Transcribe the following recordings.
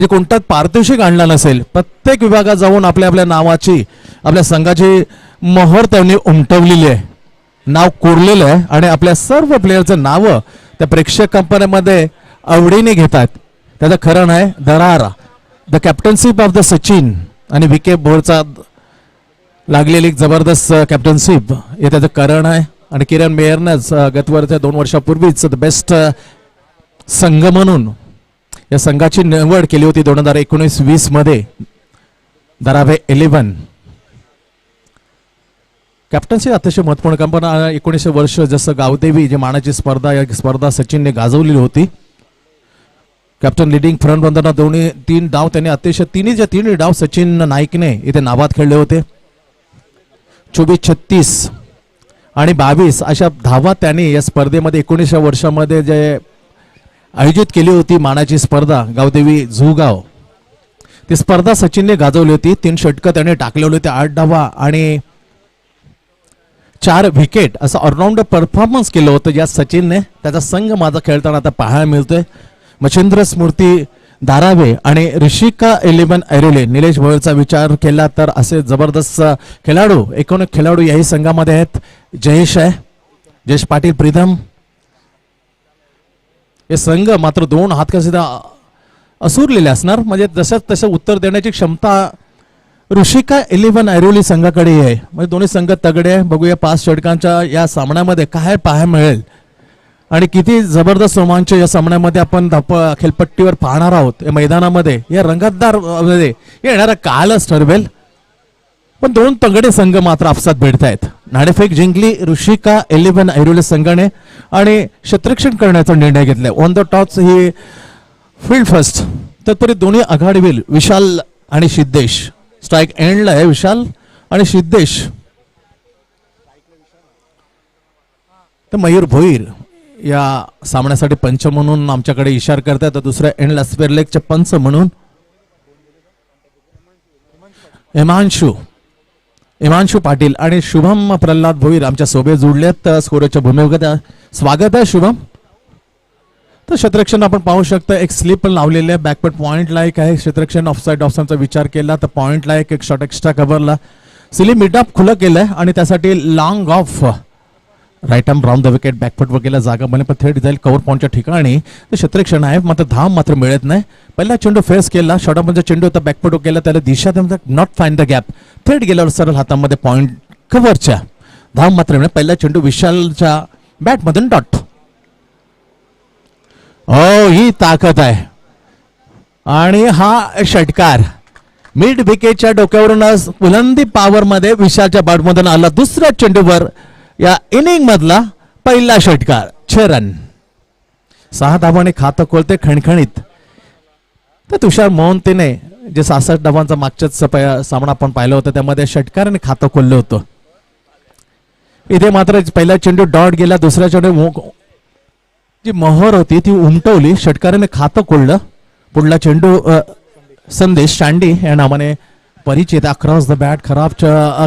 कोणताच पारितोषिक आणला नसेल, प्रत्येक विभागात जाऊन आपल्या आपल्या नावाची आपल्या संघाची मोहर त्यांनी उमटवलेली आहे, नाव कोरलेलं आहे आणि आपल्या सर्व प्लेयरचं नावं त्या प्रेक्षक कंपनीमध्ये आवडीने घेतात. त्याचं खरं नाही दरार the captainship of the Sachin आणि विके बोरचा लागलेली एक जबरदस्त कॅप्टनशिप हे त्याचं कारण आहे. आणि किरण मेयरनंच गतवरच्या 2 वर्षापूर्वीच द बेस्ट संघ म्हणून या संघाची निवड केली होती 2019-20 मध्ये. धारावी 11 कॅप्टन्सी अतिशय महत्वपूर्ण काम, पण 19 वर्ष जसं गावदेवी जे मानाची स्पर्धा सचिनने गाजवलेली होती. कॅप्टन लिडिंग फ्रंट बंदरना 2-3 डाव त्यांनी अतिशय तिन्ही डाव सचिन नाईकने इथे नाबाद खेळले होते. 24, 36 आणि 22 अशा धावा त्यांनी या स्पर्धेमध्ये 19 वर्षामध्ये जे आयोजित केली होती मानाची स्पर्धा गावदेवी झुगाव, ती स्पर्धा सचिनने गाजवली होती. 3 षटकं त्याने टाकलेले होते, 8 धावा आणि 4 विकेट असं ऑलराऊंडर परफॉर्मन्स केलं होतं या सचिनने. त्याचा संघ माझा खेळताना आता पाहायला मिळतोय. मच्छिंद्र स्मृती धारावे आणि ऋषिका 11 ऐरोले. निलेश भोयरचा विचार केला तर असे जबरदस्त खेळाडू 19 खेळाडू याही संघामध्ये आहेत. जयेश आहे, जयेश पाटील प्रीतम. हे संघ मात्र 2 हात कसे असुरलेले असणार, म्हणजे जसं तसं उत्तर देण्याची क्षमता ऋषिका 11 ऐरोली संघाकडे आहे. म्हणजे दोन्ही संघ तगडे आहे. बघूया 5 षटकांच्या या सामन्यामध्ये काय पाहायला मिळेल आणि किती जबरदस्त रोमांच या सामन्यामध्ये आपण खेळपट्टीवर पाहणार आहोत. या मैदानामध्ये या रंगतदार मध्ये येणारा कालच ठरवेल. पण 2 तगडे संघ मात्र आपसात भेटत आहेत. नाणेफेक जिंकली ऋषिका 11 ऐरोली संघाने आणि क्षेत्ररक्षण करण्याचा निर्णय घेतलाय. On the toss he field first. तत्परी दोन्ही आघाडीतील विशाल आणि सिद्धेश. स्ट्राईक एंडला आहे विशाल आणि सिद्धेश. तर मयूर भोईर या सामन्यासाठी पंच म्हणून आमच्याकडे इशारा करतात. तर दुसऱ्या एंडला स्पेअर लेगचे पंच म्हणून हिमांशु पाटील आणि शुभम प्रल्हाद भोईर आमच्या सोबत जुडलेत स्कोरच्या भूमिकेत. स्वागत आहे शुभम. तर क्षेत्ररक्षण आपण पाहू शकता एक स्लिप पण लावलेले आहे. बॅकवर्ड पॉइंटला एक आहे क्षेत्ररक्षण. ऑफसाईड ऑफसाईडचा विचार केला तर पॉइंटला एक शॉट एक्स्ट्रा कव्हरला सिली मिडअप खुलं केलंय आणि त्यासाठी long off right arm round the wicket back foot वगैरे जागा बने पण थेट जाईल कव्हर पॉईंटच्या ठिकाणी. तर क्षेत्ररक्षण आहे मात्र धाव मात्र मिळत नाही. पहिला चेंडू फेस केला, शॉटामध्ये चेंडू होता बॅकफुट केला, त्याला दिशा नॉट फाइंड द गॅप. थेट गेल्यावर सरळ हातामध्ये पॉइंट कव्हरच्या धाव मात्र मिळेल. पहिला चेंडू विशालच्या बॅटमधून डॉट. हो ही ताकद आहे आणि हा षटकार मिड विकेटच्या डोक्यावरून बुलंदी पॉवर मध्ये विशालच्या बॅटमधून आला. दुसऱ्या चेंडूवर या इनिंग मधला पहिला षटकार 6 रन. 6 धावांनी खातं खोलते खणखणीत. तर तुषार मोहंतीने जे 66 धावांचा मागच्याच सामना आपण पाहिला होता त्यामध्ये षटकाराने खातं खोललं होतं. इथे मात्र पहिला चेंडू डॉट गेला, दुसऱ्या चेंडू जी मोहर होती ती उमटवली, षटकाराने खातं खोललं. पुढला चेंडू संदेश शांडी या नावाने परिचित अक्रॉस द बॅट खराब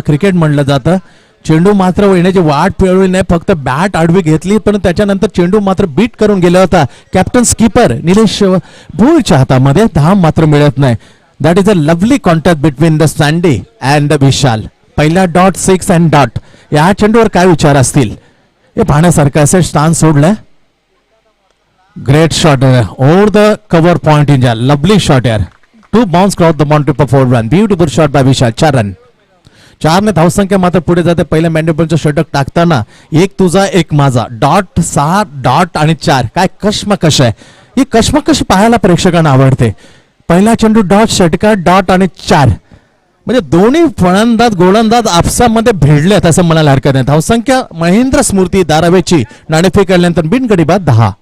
क्रिकेट म्हणलं जातं. चेंडू मात्र येण्याची वाट पिळवली नाही, फक्त बॅट आडवी घेतली पण त्याच्यानंतर चेंडू मात्र बीट करून गेला होता. कॅप्टन स्कीपर निलेश भोईरच्या हातामध्ये धाव मात्र मिळत नाही. That is a lovely contact between the Sandy and the Vishal. पहिला डॉट 6 अँड डॉट. या चेंडूवर काय विचार असतील हे पाहण्यासारखं असेल. स्टान्स सोडलाय. Great shot over the cover point in जा. लवली शॉट यार. 2 bounce cross the boundary for 4 run. Beautiful shot by Vishal. 4 run. 4 ने धावसंख्या मात्र पुढे जाते. पहिल्या मॅन्डेबलचं षटक टाकताना 1 तुझा 1 माझा. डॉट 6 डॉट आणि 4. काय कश्मकश आहे ही. कश्मकश पाहायला प्रेक्षकांना आवडते. पहिला चेंडू डॉट, षटकार डॉट आणि 4. म्हणजे दोन्ही फलंदाज गोलंदाज आपसामध्ये भिडलेत असं म्हणायला हरकत नाही. धावसंख्या महेंद्र स्मृती धारावेची नाणेफेक केल्यानंतर बिनगडी बाद 10.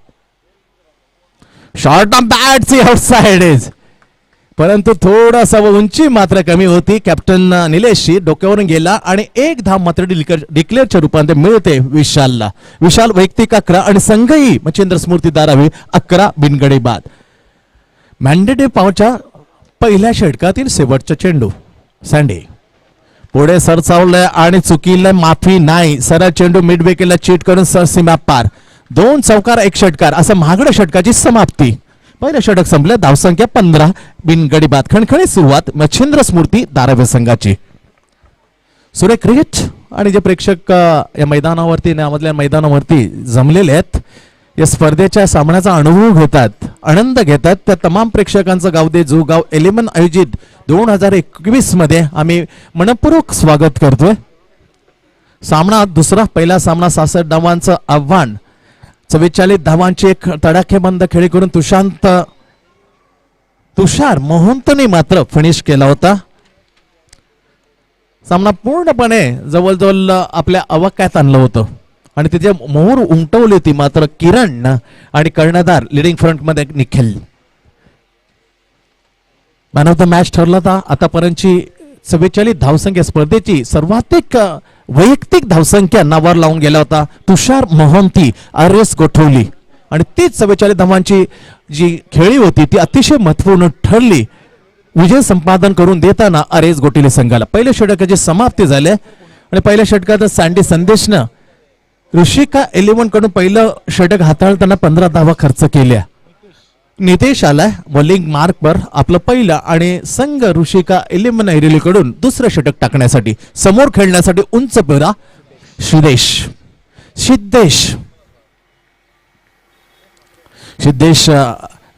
Short on bat see outside is, परंतु थोडासा उंची मात्र कमी होती. कॅप्टन निलेशची डोक्यावरून गेला आणि 1 धाव मात्र डिक्लेअरच्या रूपाने मिळते विशालला. विशाल वैयक्तिक 11 आणि संघही मच्छिंद्र स्मृती धारावी 11 बिनगडी बाद. मॅन्डेटिव्ह पॉवरच्या पहिल्या षटकातील शेवटचा चेंडू सँडी पुढे सरसावलंय आणि चुकीला माफी नाही. सरळ चेंडू मिड विकेटला चीट करून सीमा पार. 2 चौकार 1 षटकार असं महागड्या षटकाची समाप्ती. पहिलं षटक संपलं. धावसंख्या 15. बिनगडी बाद. खणखणी सुरुवात मच्छिंद्र स्मृती धारावी संघाची. सुरेख क्रिकेट आणि जे प्रेक्षक या मैदानावरती यामधल्या मैदानावरती जमलेले आहेत, या स्पर्धेच्या सामन्याचा अनुभव घेतात, आनंद घेतात, त्या तमाम प्रेक्षकांचं गाव दे जो गाव 11 आयोजित 2021 मध्ये आम्ही मनपूर्वक स्वागत करतोय. सामना दुसरा. पहिला सामना 66 धावांचं आव्हान, 44 धावांची एक तडाखेबंद खेळी करून तुषार मोहंतने मात्र फिनिश केला होता. सामना पूर्णपणे जवळजवळ आपल्या अवाक्यात आणलं होतं आणि तिथे मोहर उमटवली होती मात्र किरण आणि कर्णधार लिडिंग फ्रंट मध्ये Nikhil. Man of the match ठरला होता. आतापर्यंतची 44 धावसंख्या स्पर्धेची सर्वाधिक वैयक्तिक धावसंख्या नावावर लावून गेला होता तुषार मोहंती RS गोठवली आणि तीच 44 धावांची जी खेळी होती ती अतिशय महत्वपूर्ण ठरली विजय संपादन करून देताना RS गोठवली संघाला. पहिल्या षटकाची समाप्ती झाली आणि पहिल्या षटकात सँडी संदेशनं ऋषिका 11 कडून पहिलं षटक हाताळताना 15 धावा खर्च केल्या. नितेश आलाय बॉलिंग मार्कवर आपलं पहिलं आणि संघ ऋषिका 11 ऐरोली कडून दुसरं षटक टाकण्यासाठी समोर खेळण्यासाठी उंच पेरा सिद्धेश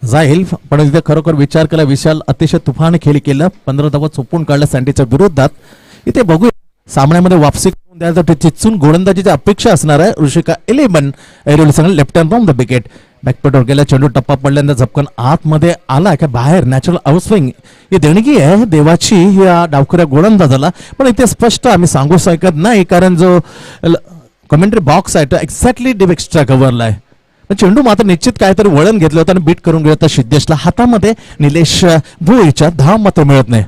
जाईल पण इथे खरोखर विचार केला. विशाल अतिशय तुफान खेळी केलं. 15 धावा चोपून काढल्या सँडीच्या विरोधात. इथे बघूया सामन्यामध्ये वापसी करून द्यायचं चिचून गोलंदाजीची अपेक्षा असणार आहे ऋषिका 11 ऐरोली संघ. Left hand from the wicket. बॅकपटवर गेला चेंडू टप्पा पडल्यानंतर झपकन आतमध्ये आला का बाहेर नॅचरल आउटस्विंग ही देणगी आहे देवाची या डावखऱ्या गोलंदाजाला. पण इथे स्पष्ट आम्ही सांगू शकत नाही कारण जो कमेंट्री बॉक्स आहे तो एक्झॅक्टली डीप एक्स्ट्रा कव्हरला आहे. चेंडू मात्र निश्चित काहीतरी वळण घेतलं होतं आणि बीट करून गेलं होतं सिद्धेशला. हातामध्ये निलेश भुईच्या धाव मात्र मिळत नाही.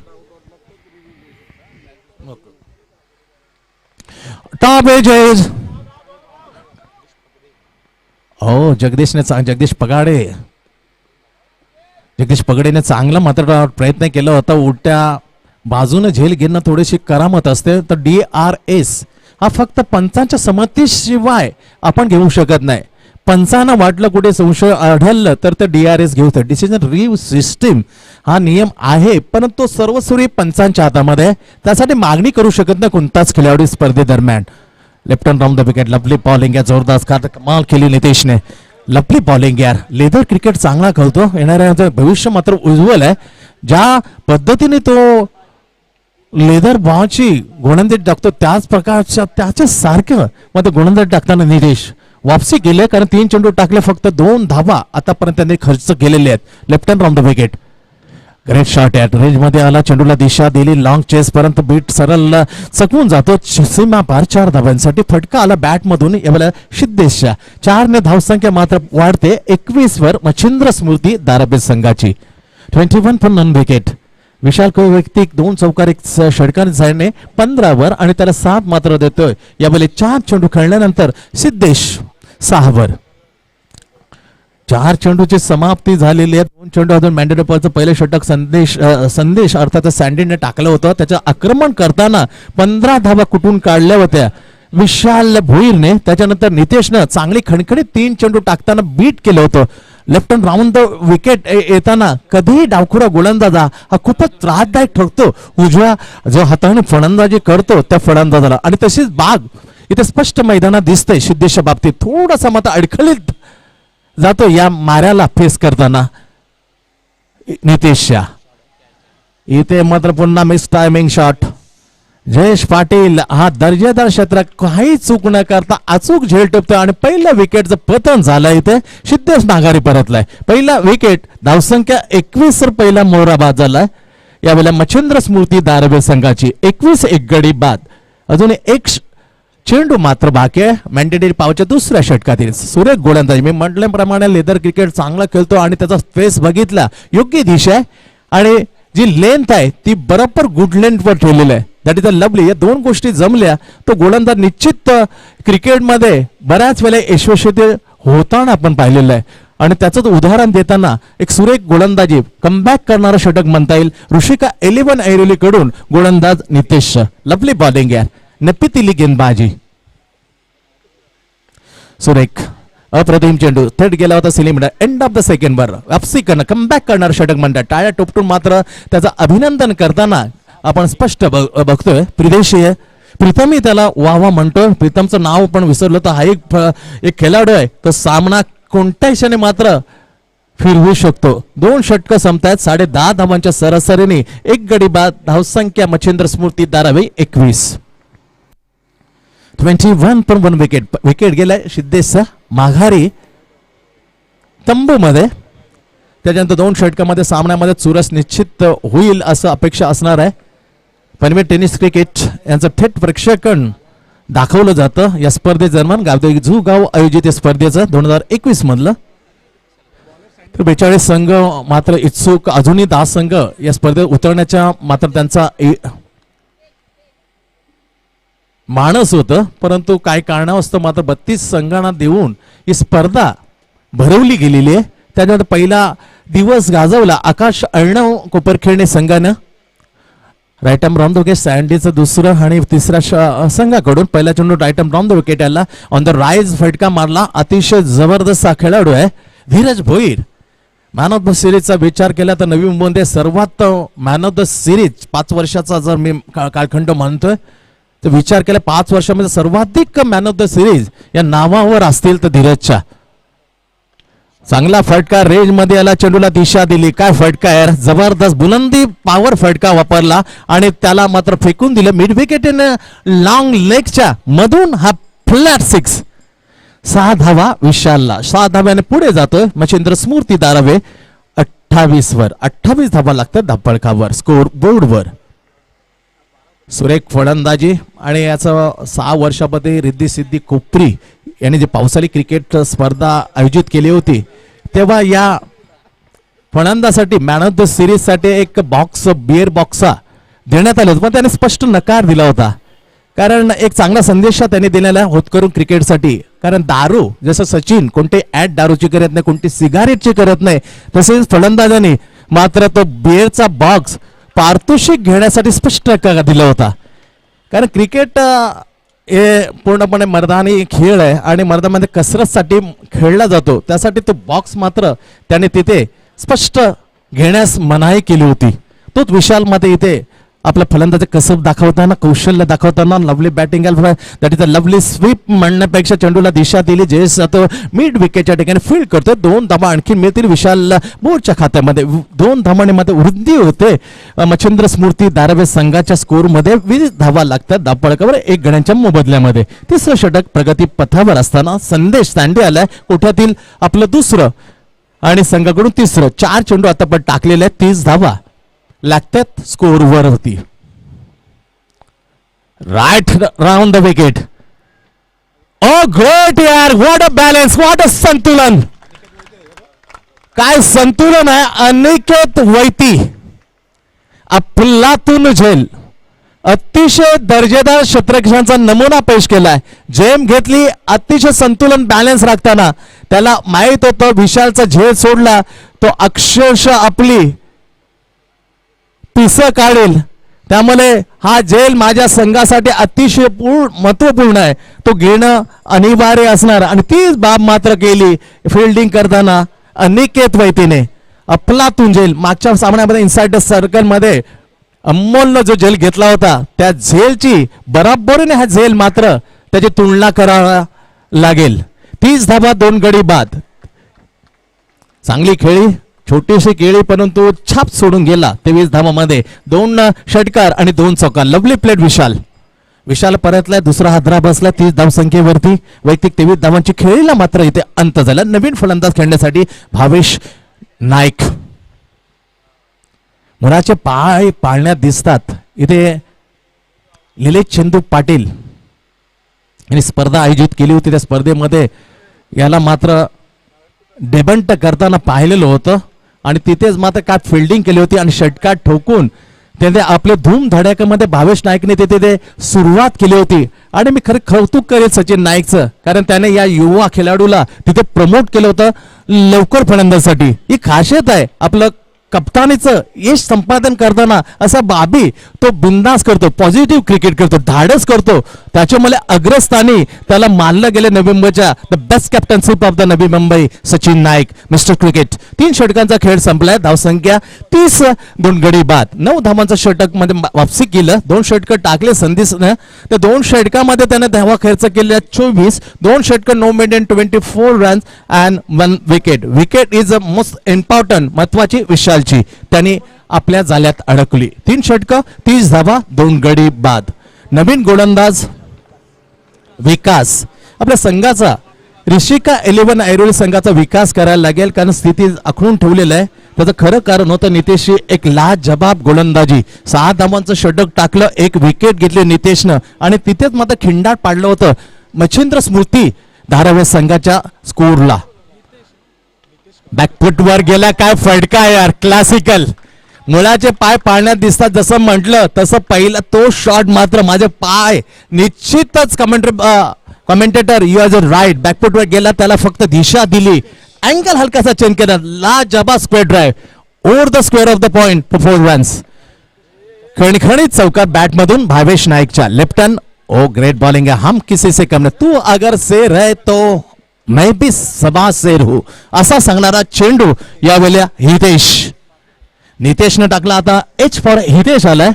टॉप एजेस जगदीश पगाडेने चांगला मात्र प्रयत्न केला होता. उलट्या बाजूने झेल घेणं थोडीशी करामत असते. तर DRS हा फक्त पंचांच्या संमतीशिवाय आपण घेऊ शकत नाही. पंचांना वाटलं कुठे संशय आढळलं तर ते DRS घेऊ शकतात. डिसिजन रिव्ह्यू सिस्टीम हा नियम आहे पण तो सर्वस्वी पंचांच्या हातामध्ये. त्यासाठी मागणी करू शकत नाही कोणताच खेळाडू स्पर्धेदरम्यान. Left hand from the wicket. Lovely bowling या जोरदार कमाल केली नितेशने. लवली बॉलिंग यार. लेदर क्रिकेट चांगला खेळतो. येणाऱ्या भविष्य मात्र उज्ज्वल आहे. ज्या पद्धतीने तो लेदर बॉलची गोलंदाजी टाकतो त्याच प्रकारच्या त्याच्या सारखं मध्ये गोलंदाजी टाकताना नितेश वापसी गेले कारण 3 चेंडू टाकले फक्त 2 धावा आतापर्यंत त्यांनी खर्च केलेले आहेत. Left hand from the wicket. Great shot at range मध्ये आला. चेंडूला दिशा दिली लॉंग चेस पर्यंत बीट सरळ चकवून जातो सीमा पार. 4 धावांसाठी फटका आला बॅट मधून. यावेळेला सिद्धेशच्या 4 ने धावसंख्या मात्र वाढते 21 वर मच्छिंद्र स्मृती धारावी संघाची. 21 फॉर नॉन विकेट. विशाल वैयक्तिक 2 चौकार 1 षटकाने 15 वर आणि त्याला 7 मात्र देतोय. यावेळी 4 चेंडू खेळल्यानंतर सिद्धेश 6 वर. 4 चेंडूची समाप्ती झालेली आहे. 2 चेंडू अजून मॅन्डेटरचं पहिलं षटक संदेश अर्थात सँडीने टाकलं होतं. त्याचं आक्रमण करताना 15 धावा कुठून काढल्या होत्या विशाल भोईरने. त्याच्यानंतर नितेशनं चांगली खणखणीत 3 चेंडू टाकताना बीट केलं होतं. Left hand round the wicket येताना कधीही डावखुरा गोलंदाजा हा खूपच त्रासदायक ठरतो उजव्या जो हाताने फलंदाजी करतो त्या फलंदाजाला. आणि तशीच बाग इथे स्पष्ट मैदानात दिसतंय. सिद्धेशच्या बाबतीत थोडासा मात्र अडखळीत जातो या माऱ्याला फेस करताना नितेशच्या. इथे मात्र पुन्हा miss timing shot. Jayesh Patil हा दर्जेदार क्षेत्रात काही चूक न करता अचूक झेल टोपतो आणि पहिल्या विकेटचं पतन झालं. इथे सिद्धेश माघारी परतलाय. पहिला विकेट धावसंख्या 21 वर पहिला मोहरा बाद झालाय. यावेळेला मच्छिंद्र स्मृती धारावी संघाची 21 एक गडी बाद. अजून एक चेंडू मात्र बाकी आहे. मॅन्डेटरी पावच्या दुसऱ्या षटकातील सुरेख गोलंदाजी. मी म्हटल्याप्रमाणे लेदर क्रिकेट चांगला खेळतो आणि त्याचा स्पेस बघितला योग्य दिशा आहे आणि जी लेंथ आहे ती बरोबर गुड लेंथ वर ठेवलेली आहे. That is a lovely. या 2 गोष्टी जमल्या तो गोलंदाज निश्चित क्रिकेटमध्ये बऱ्याच वेळेला यशस्वी होताना आपण पाहिलेलं आहे. आणि त्याचं उदाहरण देताना एक सुरेख गोलंदाजी कमबॅक करणारा षटक म्हणता येईल ऋषिका 11 ऐरोली कडून गोलंदाज नितेश. लवली बॉलिंग यार. नप्पी तिली गेंदबाजी. सुरेख अप्रतिम चेंडू थेट गेला होता sealing end of the second वर वापसी करणं कमबॅक करणार षटक म्हणतात. टाळ्या टोपटून मात्र त्याचं अभिनंदन करताना आपण स्पष्ट बघतोय प्रीतमी त्याला वाह म्हणतोय. प्रीतमचं नाव पण विसरलं तर हा एक खेळाडू आहे. तर सामना कोणत्या क्षणी मात्र फिरवू शकतो. 2 षटकं संपतायत 10.5 धावांच्या सरासरीने 1 गडी बाद. धावसंख्या मच्छिंद्र स्मृती धारावी 21. 21.1 विकेट गेलाय सिद्धेशचा माघारी तंबू मध्ये. त्याच्यानंतर 2 षटकामध्ये सामन्यामध्ये चुरस निश्चित होईल असं अपेक्षा असणार आहे. पनवेल टेनिस क्रिकेट यांचं थेट प्रक्षेपण दाखवलं जातं या स्पर्धेदरम्यान. गाव आयोजित या स्पर्धेचं 2021 मधलं. तर 42 संघ मात्र इच्छुक अजूनही 10 संघ या स्पर्धेत उतरण्याच्या मात्र त्यांचा मानस होतं. परंतु काय कारणास्तव मात्र 32 संघांना देऊन ही स्पर्धा भरवली गेलेली आहे. त्यानंतर पहिला दिवस गाजवला आकाश अर्णव कोपरखेडणे संघानं. Right arm round the wicket सँडीचं दुसरं आणि तिसऱ्या संघाकडून पहिला चेंडू right arm round the wicket याला ऑन द राईज फटका मारला. अतिशय जबरदस्त हा खेळाडू आहे Dheeraj Bhoir. Man of the सिरीजचा विचार केला तर नवी मुंबईमध्ये सर्वात मॅन ऑफ द सिरीज 5 वर्षाचा जर मी कालखंड म्हणतोय तर विचार केला 5 वर्षामध्ये सर्वाधिक मॅन ऑफ द सिरीज या नावावर असतील तर धीरजच्या. चांगला फटका रेंज मध्ये याला चेंडूला दिशा दिली. काय फटका यार जबरदस्त बुलंदी पॉवर फटका वापरला आणि त्याला मात्र फेकून दिलं मिड विकेट लॉंग लेगच्या मधून. हा फ्लॅट 6 6 धावा विशालला. 6 धाव्याने पुढे जातोय मच्छिंद्र स्मृती धारावे 28 वर. 28 धावा लागतात धापळकावर स्कोर बोर्डवर. सुरेख फलंदाजी आणि याचं 6 वर्षामध्ये रिद्धी सिद्धी कोपरी यांनी जी पावसाळी क्रिकेट स्पर्धा आयोजित केली होती तेव्हा या फलंदासाठी मॅन ऑफ द सिरीज साठी एक बॉक्स बिअर बॉक्सा देण्यात आले होते. पण त्याने स्पष्ट नकार दिला होता. कारण एक चांगला संदेश त्यांनी दिलेला होतकरून क्रिकेटसाठी. कारण दारू जसं सचिन कोणते ऍड दारूची करत नाही कोणती सिगारेटची करत नाही तसेच फलंदाजांनी मात्र तो बिअरचा बॉक्स पारितोषिक घेण्यासाठी स्पष्ट नकार दिला होता. कारण क्रिकेट हे पूर्णपणे मर्दानी खेळ आहे आणि मर्दामध्ये कसरतसाठी खेळला जातो. त्यासाठी तो बॉक्स मात्र त्याने तिथे स्पष्ट घेण्यास मनाई केली होती. तोच विशाल मध्ये इथे आपला फलंदाज कसब दाखवताना कौशल्य दाखवताना lovely batting that is a lovely sweep म्हणण्यापेक्षा चेंडूला दिशा दिली. जयेश जातो मिड विकेटच्या ठिकाणी फील्ड करतो. 2 धावा आणखी मिळतील विशालला बोर्डच्या खात्यामध्ये. 2 धावांमध्ये वृद्धी होते मच्छिंद्र स्मृती धारावे संघाच्या स्कोर मध्ये. 20 धावा लागतात धापळकावर 1 गड्यांच्या मोबदल्यामध्ये. तिसरं षटक प्रगती पथावर असताना संदेश तांडे आलाय कोठ्यातील आपलं दुसरं आणि संघाकडून तिसरं. 4 चेंडू आता पण टाकलेले आहेत 30 धावा लागतात स्कोर वर होती. Right round the wicket. Oh great यार what a balance what a संतुलन. काय संतुलन आहे. अनिकेत वैती अफलातून झेल अतिशय दर्जेदार क्षेत्ररक्षणाचा नमुना पेश केलाय. जेम घेतली अतिशय संतुलन बॅलन्स राखताना. त्याला माहित होतं विशालचा झेल सोडला तो अक्षरशः आपली पिस काढेल. त्यामुळे हा झेल माझ्या संघासाठी अतिशय महत्वपूर्ण आहे तो घेणं अनिवार्य असणार. आणि तीच बाब मात्र केली फिल्डिंग करताना अनिकेत वैतीने. अफलातून झेल मागच्या सामन्यामध्ये इनसाइड सर्कल मध्ये अमोलनं जो झेल घेतला होता त्या झेलची बराबरीने हा झेल मात्र त्याची तुलना करावा लागेल. 30 धावा 2 गडी बाद. चांगली खेळी छोटीशी केळी परंतु छाप सोडून गेला. 23 धावामध्ये 2 षटकार आणि 2 चौकार. लवली प्लेट विशाल परतलाय. दुसरा हादरा बसला 30 धावसंख्येवरती. वैयक्तिक 23 धावांची खेळीला मात्र इथे अंत झाला. नवीन फलंदाज खेळण्यासाठी भावेश नाईक. मुलाचे पाय पाळण्यात दिसतात इथे. निलेश चंदू पाटील यांनी स्पर्धा आयोजित केली होती. त्या स्पर्धेमध्ये याला मात्र डेबंट करताना पाहिलेलं होतं आणि तिथेच मात्र काय फिल्डिंग केली होती आणि षटकार ठोकून त्याने आपले धूम धडाक्यामध्ये भावेश नाईकने तिथे ते सुरुवात केली होती. आणि मी खरं कौतुक करेल सचिन नाईकचं कारण त्याने या युवा खेळाडूला तिथे प्रमोट केलं होतं लवकर फलंदाजीसाठी. ही खासियत आहे आपलं कप्तानीचं यश संपादन करताना असा बाबी तो बिंदास करतो, पॉझिटिव्ह क्रिकेट करतो, धाडस करतो. त्याच्यामुळे अग्रस्थानी त्याला मानलं गेले नवी मुंबईच्या the best captainship of the Navi Mumbai Sachin Naik mister cricket. 3 षटकांचा खेळ संपलाय. धावसंख्या 30, 2 गडी बाद. 9 धावांचं षटक मध्ये वापसी केलं. 2 षटकं टाकले संधीसने. त्या 2 षटकामध्ये त्याने धावा खर्च केल्या 24. 2 षटकं no maintain 24 runs and 1 wicket. Wicket is a most important, महत्वाची विशालची. त्यांनी आपल्या जाल्यात अडकली. 3 षटकं 30 धावा 2 गडी बाद. नवीन गोलंदाज विकास आपल्या संघाचा ऋषिका 11 ऐरोली संघाचा विकास करायला लागेल, कारण स्थिती आखडून ठेवलेलं आहे. त्याचं खरं कारण होतं नितेशची एक लाजबाब गोलंदाजी. 6 धावांचं षटक टाकलं, 1 विकेट घेतली नितेशनं आणि तिथेच मात्र खिंडाट पाडलं होतं मच्छिंद्र स्मृती धारावी संघाच्या स्कोरला. बॅकफुटवर गेला, काय फटका यार, क्लासिकल. मुळाचे पाय पाळण्यात दिसतात जसं म्हटलं तसं पहिला तो शॉट मात्र माझे पाय निश्चितच कमेंटेटर यू आर राईट. बॅकफुटवर गेला, त्याला फक्त दिशा दिली, अँगल हलकासा चेंज केला, लाजबाब square drive over the square off the point for 4 runs. खणखणीत चौकार बॅटमधून भावेश नाईकच्या. Left hand, oh great bowling है, हम किसी से कम नहीं, तू अगर शेर है तो मैं भी सभा शेर हूं, असा सांगणारा चेंडू यावेळेला हितेश. नितेशने टाकला. आता एच फॉर हितेश आलाय.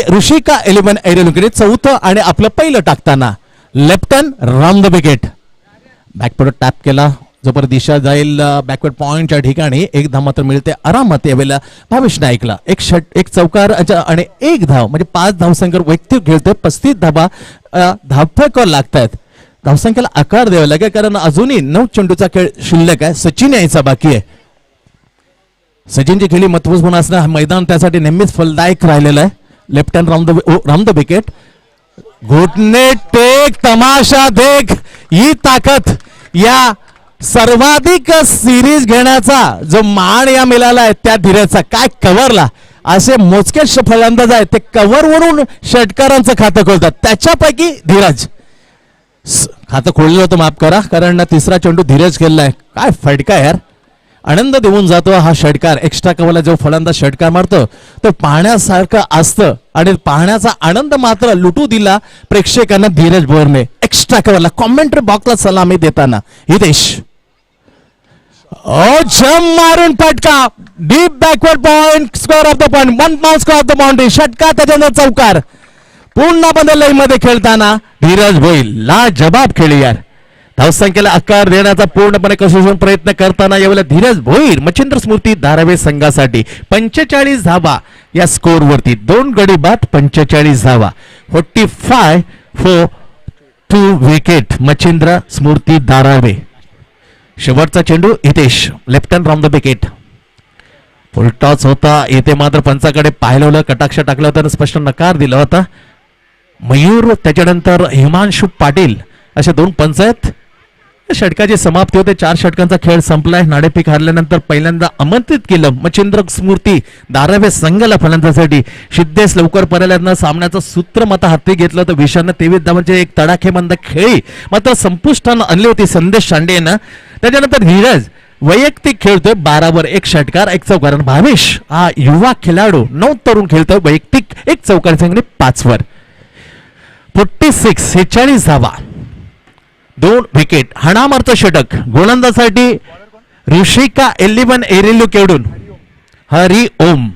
ऋषिका 11 ऐरोली 4थं आणि आपलं पहिलं टाकताना left hand round the wicket. Backward tap केला, जोपर दिशा जाईल बॅकवर्ड पॉइंटच्या ठिकाणी. 1 धाव मात्र मिळते आरामात यावेळेला भावेश नाईकला. एक चौकार आणि 1 धाव म्हणजे 5 धावसंख्येवर वैयक्तिक खेळतोय. 35 धावा धावफेकवर लागतायत. धावसंख्येला आकार द्यावा लागेल, कारण अजूनही 9 चेंडूचा खेळ शिल्लक आहे. सचिन यायचा बाकी आहे. सचिनची खेळी महत्वपूर्ण असणं, हा मैदान त्यासाठी नेहमीच फलदायक राहिलेलं आहे. Left hand round the wicket. घुटणे टेक, तमाशा देख, ही ताकद या सर्वाधिक सिरीज घेण्याचा जो मान या मिळालाय त्या धीरजचा. काय कव्हरला, असे मोजके फलंदाज आहेत ते कव्हरवरून षटकारांचं खातं खोलतात. त्याच्यापैकी धीरज खातं खोललं होतं, माफ करा, कारण 3रा चेंडू धीरज खेळलाय. काय फटका यार, आनंद देऊन जातो हा षटकार. एक्स्ट्रा कव्हरला जो फलंदाज षटकार मारतो तो पाहण्यासारखं असतं आणि पाहण्याचा आनंद मात्र लुटू दिला प्रेक्षकांना धीरज बोरने. एक्स्ट्रा कव्हरला कॉमेंट्री बॉक्सला सलामी देताना हितेश. जम मारून फटका, deep backward point, square off the point, 1 bounce square off the boundary. षटकार त्याच्यानंतर चौकार. पूर्णपणे लईमध्ये खेळताना धीरज भोईल लाजबाब खेळी यार. धावसंख्येला आकार देण्याचा पूर्णपणे कसोशीने प्रयत्न करताना यावेळेला धीरज भोईर मच्छिंद्र स्मृती धारावी संघासाठी 45 धावा या स्कोरवरती. 2 गडी बाद, 45 धावा, 45 फॉर 2 विकेट मच्छिंद्र स्मृती धारावे. शेवटचा चेंडू Hitesh, left hand round the wicket. Full toss होता, इथे मात्र पंचाकडे पाहिलं, कटाक्ष टाकला होता, स्पष्ट नकार दिला होता. मयूर, त्याच्यानंतर हिमांशु पाटील असे 2 पंच आहेत. षटकाची समाप्ती होते. 4 षटकांचा खेळ संपलाय. नाणेफेक हारल्यानंतर पहिल्यांदा आमंत्रित केलं मच्छिंद्र स्मृती धारावे संघाला फलंदाजीसाठी. सिद्धेश लवकर परतल्यानं सामन्याचं सूत्र मात्र हाती घेतलं तर विशालनं 23 धावांचे एक तडाखेबंद खेळी मात्र संपुष्टानं आणली होती संदेश शांडेनं. त्याच्यानंतर धीरज वैयक्तिक खेळतोय 12 वर 1 षटकार 1 चौकार. भावेश हा युवा खेळाडू 9 तरुण खेळतोय वैयक्तिक 1 चौकार संघाने 5 वर. 46 46 धावा, 2 विकेट. हाणामारचं षटक गोलंदाजासाठी ऋषिका 11 ऐरोली केडून हरी ओम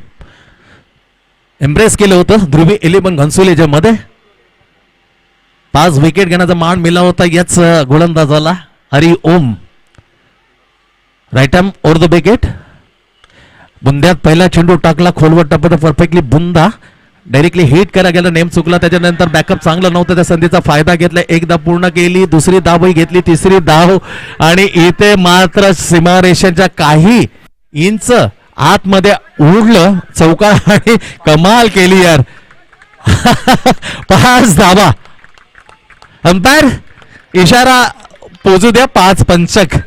एम्ब्रेस केलं होतं ध्रुवी 11 घनसोलीच्या मध्ये. 5 विकेट घेण्याचा मान मिळाला होता याच गोलंदाजाला Hari Om. Right arm over the wicket. बुंद्यात पहिला चेंडू टाकला, खोलवर टप्प्यात परफेक्टली बुंदा डायरेक्टली हिट करा गेला, नेम चुकला. त्याच्यानंतर बॅकअप चांगलं नव्हतं, त्या संधीचा फायदा घेतला. 1 धाव पूर्ण केली, 2री धावही घेतली, 3री धाव आणि इथे मात्र सीमारेषेच्या काही इंच आतमध्ये उडलं चौकार आणि कमाल केली यार. 5 धावा. अंपायर इशारा पोचू द्या, 5 पंचक.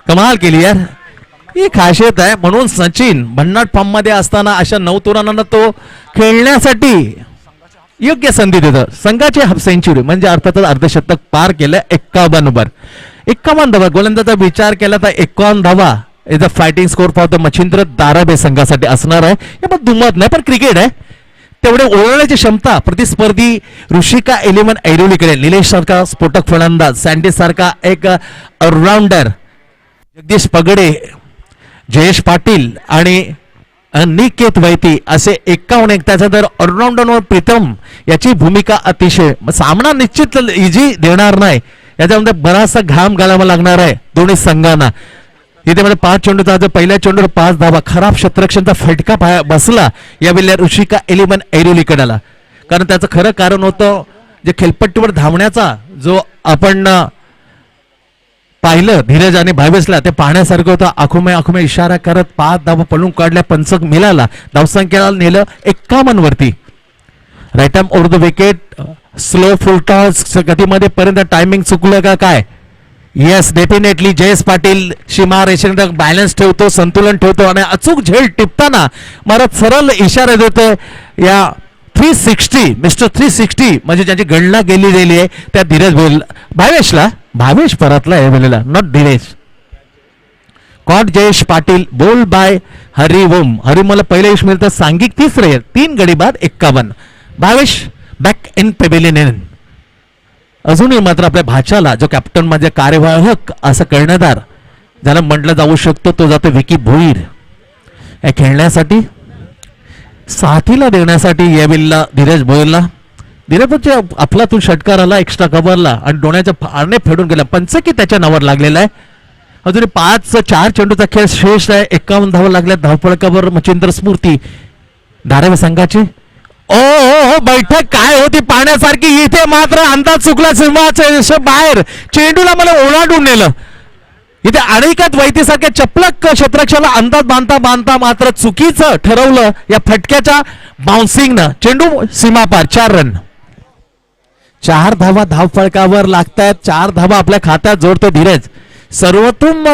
कमाल केली यार, ही खासियत आहे. म्हणून सचिन भन्नाट फॉर्म मध्ये असताना अशा 9 तरुणांना तो खेळण्यासाठी योग्य संधी देतो. संघाची हाफ सेंचुरी म्हणजे अर्थातच अर्धशतक पार केलं. 51 वर 51 धावा. गोलंदाजाचा विचार केला तर 51 धावा is the fighting score for the Machhindra Darave संघासाठी असणार आहे. हे पण दुमत नाही, पण क्रिकेट आहे. तेवढे ओळखण्याची क्षमता प्रतिस्पर्धी ऋषिका इलेव्हन ऐरोलीकडे. निलेश सारखा स्फोटक फलंदाज, सँडी सारखा एक ऑलराऊंडर, जगदीश पगडे, जयेश पाटील आणि निकेत वैती असे 51 त्याच्यानंतर ऑलराऊंडर प्रीतम याची भूमिका अतिशय. सामना निश्चित इझी देणार नाही, याच्यामध्ये बराचसा घाम घालावा लागणार आहे दोन्ही संघांना. तिथे मध्ये 5 चेंडूचा पहिल्या चेंडूवर 5 धावा. खराब क्षेत्ररक्षणचा फटका बसला यावेळी ऋषिका इलेव्हन ऐरोलीकडला. कारण त्याचं खरं कारण होतं जे खेळपट्टीवर धावण्याचा जो आपण पाहिलं धीरज आणि भावेशला, ते पाहण्यासारखं होतं. आखुमे इशारा करत 5 धावा पळून काढल्या, पंचक मिळाला. धावसंख्येला नेलं 51 वरती. Right arm over the wicket, slow full toss गतीमध्ये पर्यंत टायमिंग चुकलं का काय? Yes definitely. जयेश पाटील सीमा रेषेनंतर बॅलन्स ठेवतो, संतुलन ठेवतो आणि अचूक झेल टिपताना महाराज सरळ इशारा देतोय. या 360 मिस्टर 360 म्हणजे ज्याची गणना गेली आहे त्या धीरज भावेशला. भावेश परतला आहे वेळेला, नॉट धीरेश. कॉट जयेश पाटील, बोल बाय हरिओम. हरी मला पहिलं यश मिळतं, सांघिक तिसरे 3 गडी बाद 51. Bhavesh back in pavilion. अजूनही मात्र आपल्या भाच्याला जो कॅप्टन म्हणजे कार्यवाहक असं कर्णधार ज्याला म्हटलं जाऊ शकतो तो जातो विकी भोईर. या खेळण्यासाठी साथीला देण्यासाठी यावेळेला धीरज भोईरला. धीरज आपला षटकाराला एक्स्ट्रा कव्हरला आणि डोण्याच्या फारणे फेडून गेला. पंचकी त्याच्या नावावर लागलेला आहे. अजून 4 चेंडूचा खेळ श्रेष्ठ आहे. 51 धावा लागल्या धावफलकावर मच्छिंद्र स्फूर्ती धारावी संघाची. ओ बैठक काय होती पाहण्यासारखी. इथे मात्र अंदाज चुकला सिंहाच्या बाहेर. चेंडूला मला ओलांडून नेलं. इथे अनेकात वैतीसारख्या चपलक क्षेत्रक्षाला अंदाज बांधता मात्र चुकीचं ठरवलं या फटक्याच्या बाउन्सिंगनं. चेंडू सीमापार. 4 रन. 4 धावा धावफलकावर लागतायत. 4 धावा आपल्या खात्यात जोडतो धीरज. सर्वोत्तम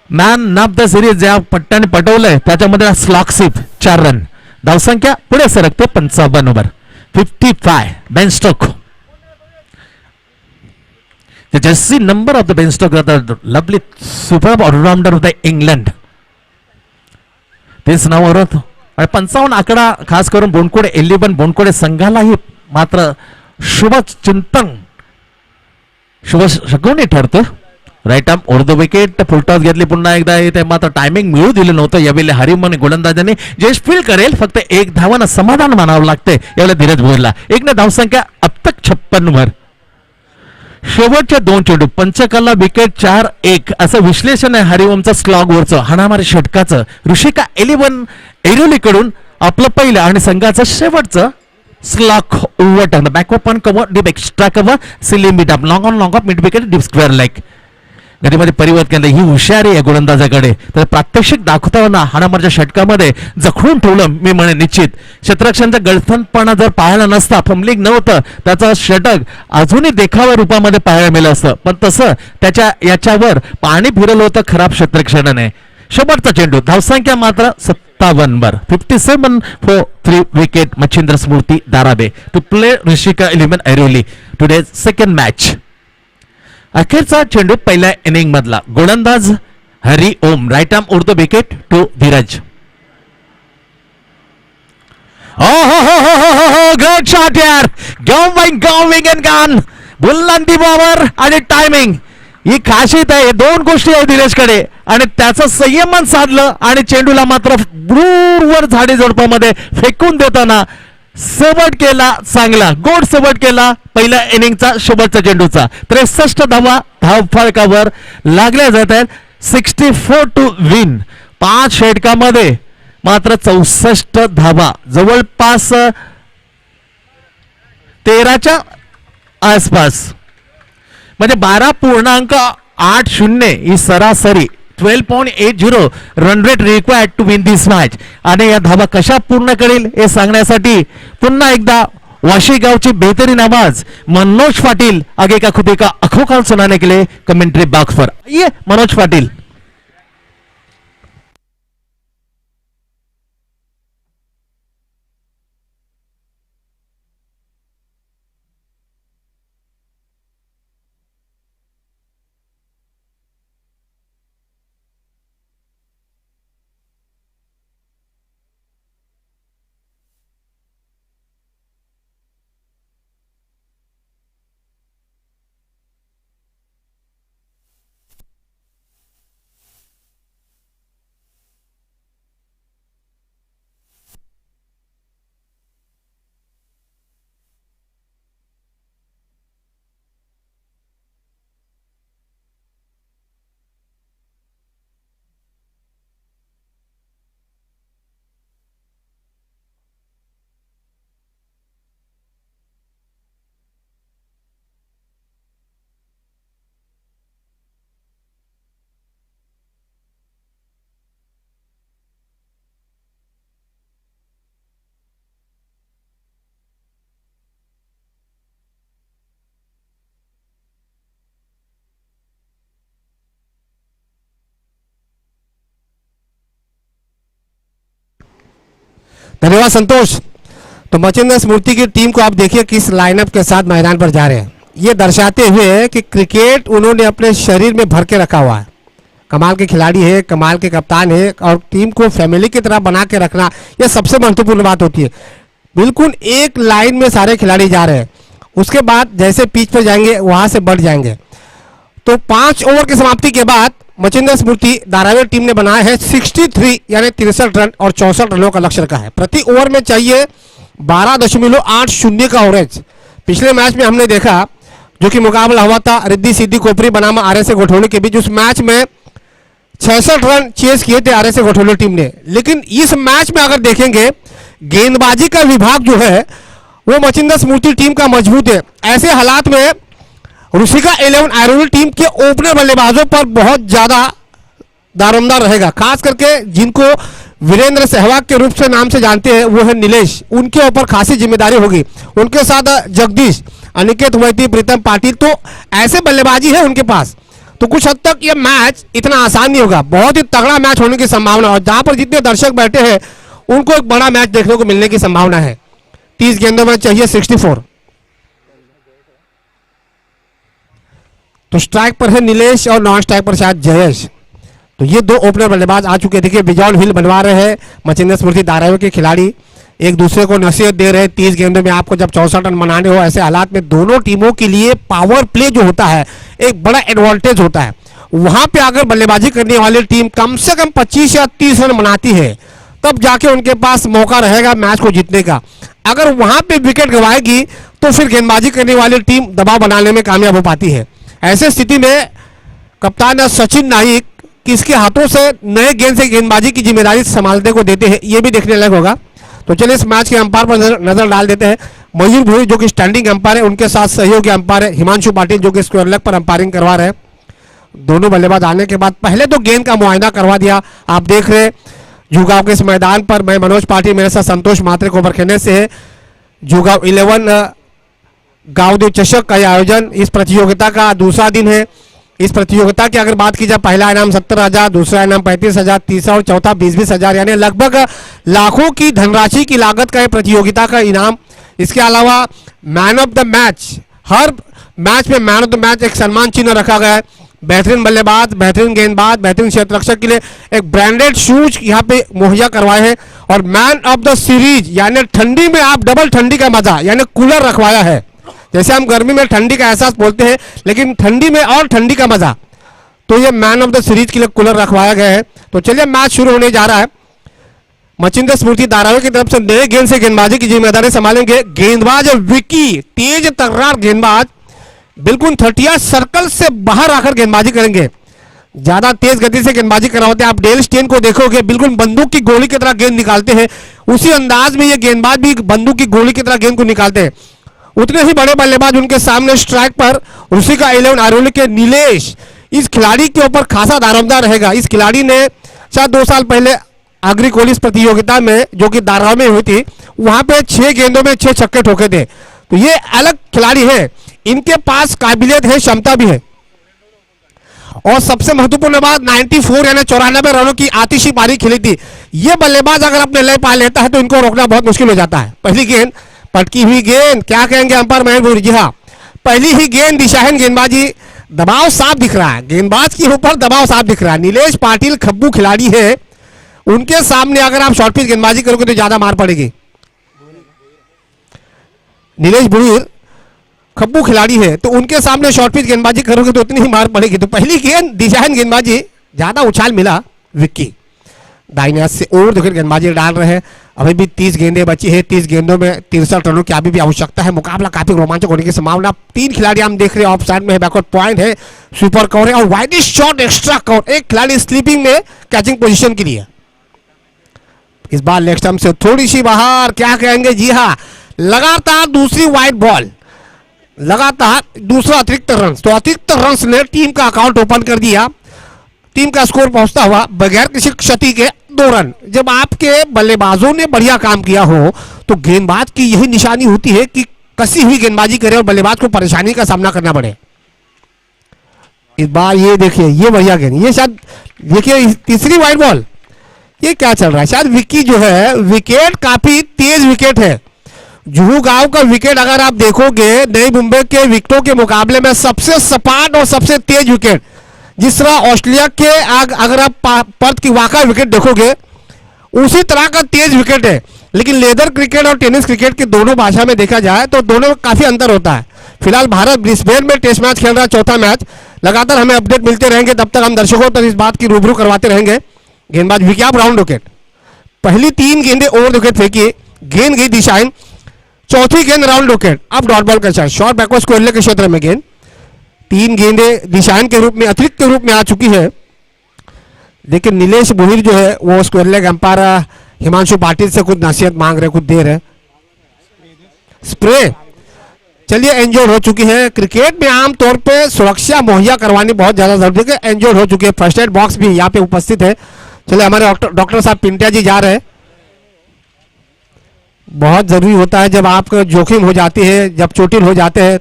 मॅन ऑफ द सिरीज ज्या पट्ट्याने पटवलंय त्याच्यामध्ये स्लॉकशिप 4 रन. धावसंख्या पुढे सरकते 55 over. 55 Ben Stoke. The jersey number of the Ben Stokes, the lovely superb all-rounder of the England. तेच नाव होतं. 55 आकडा खास करून बोनकोडे 11 बोनकोडे संघालाही मात्र शुभ चिंतन शुभ शकुनी ठरतं. Right arm over the wicket, full toss घेतली पुन्हा एकदा. ते मात्र टायमिंग मिळू दिलं नव्हतं यावेळी हरिमन गोलंदाजाने. जयेश फील्ड करेल, फक्त 1 धावानं समाधान मानावं लागते यावेळी धीरज भोईरला. 1 ने धावसंख्या अब तक 56 वर. शेवटच्या 2 चेंडू पंचकाला विकेट 4-1 असं विश्लेषण आहे हरिओमचं स्लॉग वरचं हाणामारी षटकाचं. ऋषिका इलेव्हन ऐरोलीकडून आपलं पहिलं आणि संघाचं शेवटचं स्लॉग ओव्हर टाकलं. बॅकवर्ड पण cover, deep extra cover, silly mid up, long on long off, mid wicket, deep square leg. गतीमध्ये परिवर्तन ही हुशारी आहे गोलंदाजाकडे. तर प्रात्यक्षिक दाखवताना हाणामारीच्या षटकामध्ये जखडून ठेवलं मी म्हणे निश्चित. क्षेत्ररक्षणचा गळफणपणा जर पाहायला नसता, फंबलिंग नव्हतं, त्याचा षटक अजूनही देखाव्या रूपामध्ये पाहायला मिळालं असतं. पण तसं त्याच्या याच्यावर पाणी फिरवलं होतं खराब क्षेत्ररक्षणाने. शेवटचा चेंडू धावसंख्या मात्र 57 वर. 57 for 3 wicket Machhindra Smriti Darave to play Rishika eleven Airoli today second match. अखेरचा चेंडू पहिल्या इनिंग मधला. गोलंदाज Hari Om. Right arm over the wicket to Dheeraj. Good shot यार. गोविंग अँड गन. बुलंदी बॉवर आणि टायमिंग ही खासियत आहे. 2 गोष्टी आहेत धीरजकडे आणि त्याचं संयमन साधलं आणि चेंडूला मात्र दूरवर झाडी झोडपामध्ये फेकून देताना शेवट केला. चांगला गोड शेवट केला पहिल्या इनिंगचा शेवटचा चेंडूचा. 63 धावा धावफलकावर लागल्या जात आहेत. 64 टू विन. 5 षटकामध्ये मात्र 64 धावा, जवळपास 13च्या आसपास, म्हणजे 12.80 ही सरासरी. 12.80 run rate required to win this match. आणि या धावा कशा पूर्ण करेल हे सांगण्यासाठी पुन्हा एकदा वाशी गावची बेहतरीन आवाज मनोज पाटील आगे का खुदे का अखोखाल सुनाने के लिए कमेंट्री बॉक्स पर आइए मनोज पाटील. धन्यवाद संतोष। तो मचिंद्र स्मृति की टीम को आप देखिए किस लाइनअप के साथ मैदान पर जा रहे हैं। ये दर्शाते हुए कि क्रिकेट उन्होंने अपने शरीर में भर के रखा हुआ है। कमाल के खिलाड़ी है, कमाल के कप्तान है, और टीम को फैमिली की तरह बना के रखना यह सबसे महत्वपूर्ण बात होती है। बिल्कुल एक लाइन में सारे खिलाड़ी जा रहे हैं, उसके बाद जैसे पिच पर जाएंगे वहां से बढ़ जाएंगे। तो 5 ओवर की समाप्ति के बाद मचिंद्र स्मृति धारावी टीम ने बनाया है 63 यानी 63 रन और 64 रनों का लक्ष्य रखा है। प्रति ओवर में चाहिए 12.80 का एवरेज। पिछले मैच में हमने देखा जो कि मुकाबला हुआ था रिद्धि सिद्धि कोपरी बनाम आरएसए घोटोली के बीच, उस मैच में 66 रन चेस किए थे आरएसए घोटोली टीम ने। लेकिन इस मैच में अगर देखेंगे गेंदबाजी का विभाग जो है वो मचिंद्र स्मृति टीम का मजबूत है। ऐसे हालात में रुशिका 11 आयरन टीम के ओपनर बल्लेबाजों पर बहुत ज्यादा दारोमदार रहेगा, खास करके जिनको वीरेंद्र सहवाग के रूप से नाम से जानते हैं वो है नीलेश, उनके ऊपर खासी जिम्मेदारी होगी। उनके साथ जगदीश, अनिकेत वैती, प्रीतम पाटिल, तो ऐसे बल्लेबाजी है उनके पास। तो कुछ हद तक ये मैच इतना आसान नहीं होगा, बहुत ही तगड़ा मैच होने की संभावना, और जहां पर जितने दर्शक बैठे हैं उनको एक बड़ा मैच देखने को मिलने की संभावना है। 30 गेंदों में चाहिए 64। तो स्ट्राइक पर है नीलेश और नॉन स्ट्राइक पर शायद जयेश। तो ये दो ओपनर बल्लेबाज आ चुके। देखिए बिजॉल हिल बनवा रहे हैं मचिंद्र स्मृति धारावी के खिलाड़ी, एक दूसरे को नसीहत दे रहे हैं। 30 गेंदों में आपको जब 64 रन बनाने हो, ऐसे हालात में दोनों टीमों के लिए पावर प्ले जो होता है एक बड़ा एडवांटेज होता है। वहां पे अगर बल्लेबाजी करने वाली टीम कम से कम 25 या 30 रन बनाती है तब जाके उनके पास मौका रहेगा मैच को जीतने का। अगर वहां पे विकेट गंवाएगी तो फिर गेंदबाजी करने वाली टीम दबाव बनाने में कामयाब हो पाती है। ऐसे स्थिति में कप्तान सचिन नाइक किसके हाथों से नए गेंद से गेंदबाजी की जिम्मेदारी संभालने को देते हैं ये भी देखने लायक होगा। तो चलिए इस मैच के अंपायर पर नजर डाल देते हैं। मयूर भोई जो कि स्टैंडिंग अंपायर है, उनके साथ सहयोगी अंपायर है हिमांशु पाटिल जो कि स्क्वायर लेग पर अंपायरिंग करवा रहे हैं। दोनों बल्लेबाज आने के बाद पहले तो गेंद का मुआयना करवा दिया। आप देख रहे जुगांव के इस मैदान पर मैं मनोज पाटिल, मेरे साथ संतोष मात्रे को खेलने से है। जुगांव 11 गांवदेव चषक का आयोजन इस प्रतियोगिता का दूसरा दिन है। इस प्रतियोगिता की अगर बात की जाए पहला इनाम 70,000, दूसरा इनाम 35,000, तीसरा और चौथा 20,000 यानी लगभग लाखों की धनराशि की लागत का प्रतियोगिता का इनाम। इसके अलावा man of the match, her match में मैन ऑफ द मैच एक सम्मान चिन्ह रखा गया है। बेहतरीन बल्लेबाज, बेहतरीन गेंदबाज, बेहतरीन क्षेत्र रक्षक के लिए एक ब्रांडेड शूज यहाँ पे मुहैया करवाए हैं। और मैन ऑफ द सीरीज यानी ठंडी में आप डबल ठंडी का मजा यानी कूलर रखवाया है। जैसे हम गर्मी में ठंडी का एहसास बोलते हैं लेकिन ठंडी में और ठंडी का मजा, तो ये मैन ऑफ द सीरीज के लिए कूलर रखवाया गया है। तो चलिए मैच शुरू होने जा रहा है। मचिंद्र स्मृति धारावी की तरफ से नए गेंद से गेंदबाजी की जिम्मेदारी संभालेंगे गेंदबाज विकी, तेज तर्रार गेंदबाज, बिल्कुल 30 सर्कल से बाहर आकर गेंदबाजी करेंगे। ज्यादा तेज गति से गेंदबाजी कराते हैं। आप डेल स्टेन को देखोगे बिल्कुल बंदूक की गोली की तरह गेंद निकालते हैं, उसी अंदाज में ये गेंदबाज भी बंदूक की गोली की तरह गेंद को निकालते हैं। उतने ही बड़े बल्लेबाज उनके सामने स्ट्राइक पर रुशिका 11 आरोली के नीलेश, इस खिलाड़ी के ऊपर खासा दारोमदार रहेगा। इस खिलाड़ी ने शायद 2 साल पहले आगरी कोलिस प्रतियोगिता में जो कि दाराव में हुई थी वहां पे 6 गेंदों में 6 छक्के ठोके थे। तो ये अलग खिलाड़ी है, इनके पास काबिलियत है, क्षमता भी है। और सबसे महत्वपूर्ण बात 94 यानी 94 रनों की आतिशी पारी खेली थी। ये बल्लेबाज अगर अपने लय पा लेता है तो इनको रोकना बहुत मुश्किल हो जाता है। पहली गेंद पटकी हुई गेंद, क्या कहेंगे अंपायर महेंद्र जी? हाँ, पहली ही गेंद दिशाहीन गेंदबाजी, दबाव साफ दिख रहा है, गेंदबाज के ऊपर दबाव साफ दिख रहा है। नीलेश पाटिल खब्बू खिलाड़ी है, उनके सामने अगर आप शॉर्ट पिच गेंदबाजी करोगे तो ज्यादा मार पड़ेगी। नीलेश भुईर खब्बू खिलाड़ी है तो उनके सामने शॉर्ट पिच गेंदबाजी करोगे तो उतनी ही मार पड़ेगी। तो पहली गेंद दिशाहीन गेंदबाजी, ज्यादा उछाल मिला विक्की। दाहिने हाथ से और देखिए गेंदबाजी डाल रहे हैं। अभी भी 30 गेंदें बची है, 30 गेंदों में 63 रनों की अभी भी आवश्यकता है। मुकाबला काफी रोमांचक होने की संभावना। 3 खिलाड़ी हम देख रहे हैं, ऑफ साइड में है, बैकवर्ड पॉइंट है, सुपर कवर है और वाइडिश शॉट एक्स्ट्रा कवर। एक खिलाड़ी स्लीपिंग में कैचिंग पोजीशन के लिए, इस बार लेग स्टंप से थोड़ी सी बाहर, क्या कहेंगे? जी हाँ, लगातार दूसरी वाइड बॉल, लगातार दूसरा अतिरिक्त रन। तो अतिरिक्त रन ने टीम का अकाउंट ओपन कर दिया। टीम का स्कोर पहुंचता हुआ बगैर किसी क्षति के 2 रन। जब आपके बल्लेबाजों ने बढ़िया काम किया हो तो गेंदबाज की यही निशानी होती है कि कसी हुई गेंदबाजी करे और बल्लेबाज को परेशानी का सामना करना पड़े। इस बार ये देखिए, ये बढ़िया गेंद, ये शायद देखिए तीसरी वाइड बॉल, ये क्या चल रहा है? शायद विक्की जो है, विकेट काफी तेज विकेट है। जुहू गांव का विकेट अगर आप देखोगे नई मुंबई के विकेटों के मुकाबले में सबसे सपाट और सबसे तेज विकेट। जिस तरह ऑस्ट्रेलिया के अगर आप पर्थ की वाका विकेट देखोगे उसी तरह का तेज विकेट है। लेकिन लेदर क्रिकेट और टेनिस क्रिकेट के दोनों भाषा में देखा जाए तो दोनों में काफी अंतर होता है। फिलहाल भारत ब्रिस्बेन में टेस्ट मैच खेल रहा है, चौथा मैच। लगातार हमें अपडेट मिलते रहेंगे, तब तक हम दर्शकों तक इस बात की रूबरू करवाते रहेंगे। गेंदबाज विकी आप राउंड विकेट, पहली 3 गेंदें ओवर विकेट फेंकी, गेंद गई दिशाएं, चौथी गेंद राउंड विकेट। अब डॉट बॉल का शॉट, शॉर्ट बैकवर्ड स्क्वायर के क्षेत्र में गेंद 3 गेंदें दिशाएं के रूप में, अतिरिक्त के रूप में आ चुकी है। लेकिन नीलेश बोहिर जो है वो square leg umpire Himanshu Patil से कुछ नसीहत मांग रहे, कुछ देर है। स्प्रे चलिए एंजोर हो चुकी है। क्रिकेट में आमतौर पे सुरक्षा मुहैया करवानी बहुत ज्यादा जरूरी है। एंजोर हो चुकी है, फर्स्ट एड बॉक्स भी यहाँ पे उपस्थित है। चलिए हमारे डॉक्टर साहब पिंटिया जी जा रहे हैं। बहुत जरूरी होता है जब आप जोखिम हो जाती है, जब चोटिल हो जाते हैं।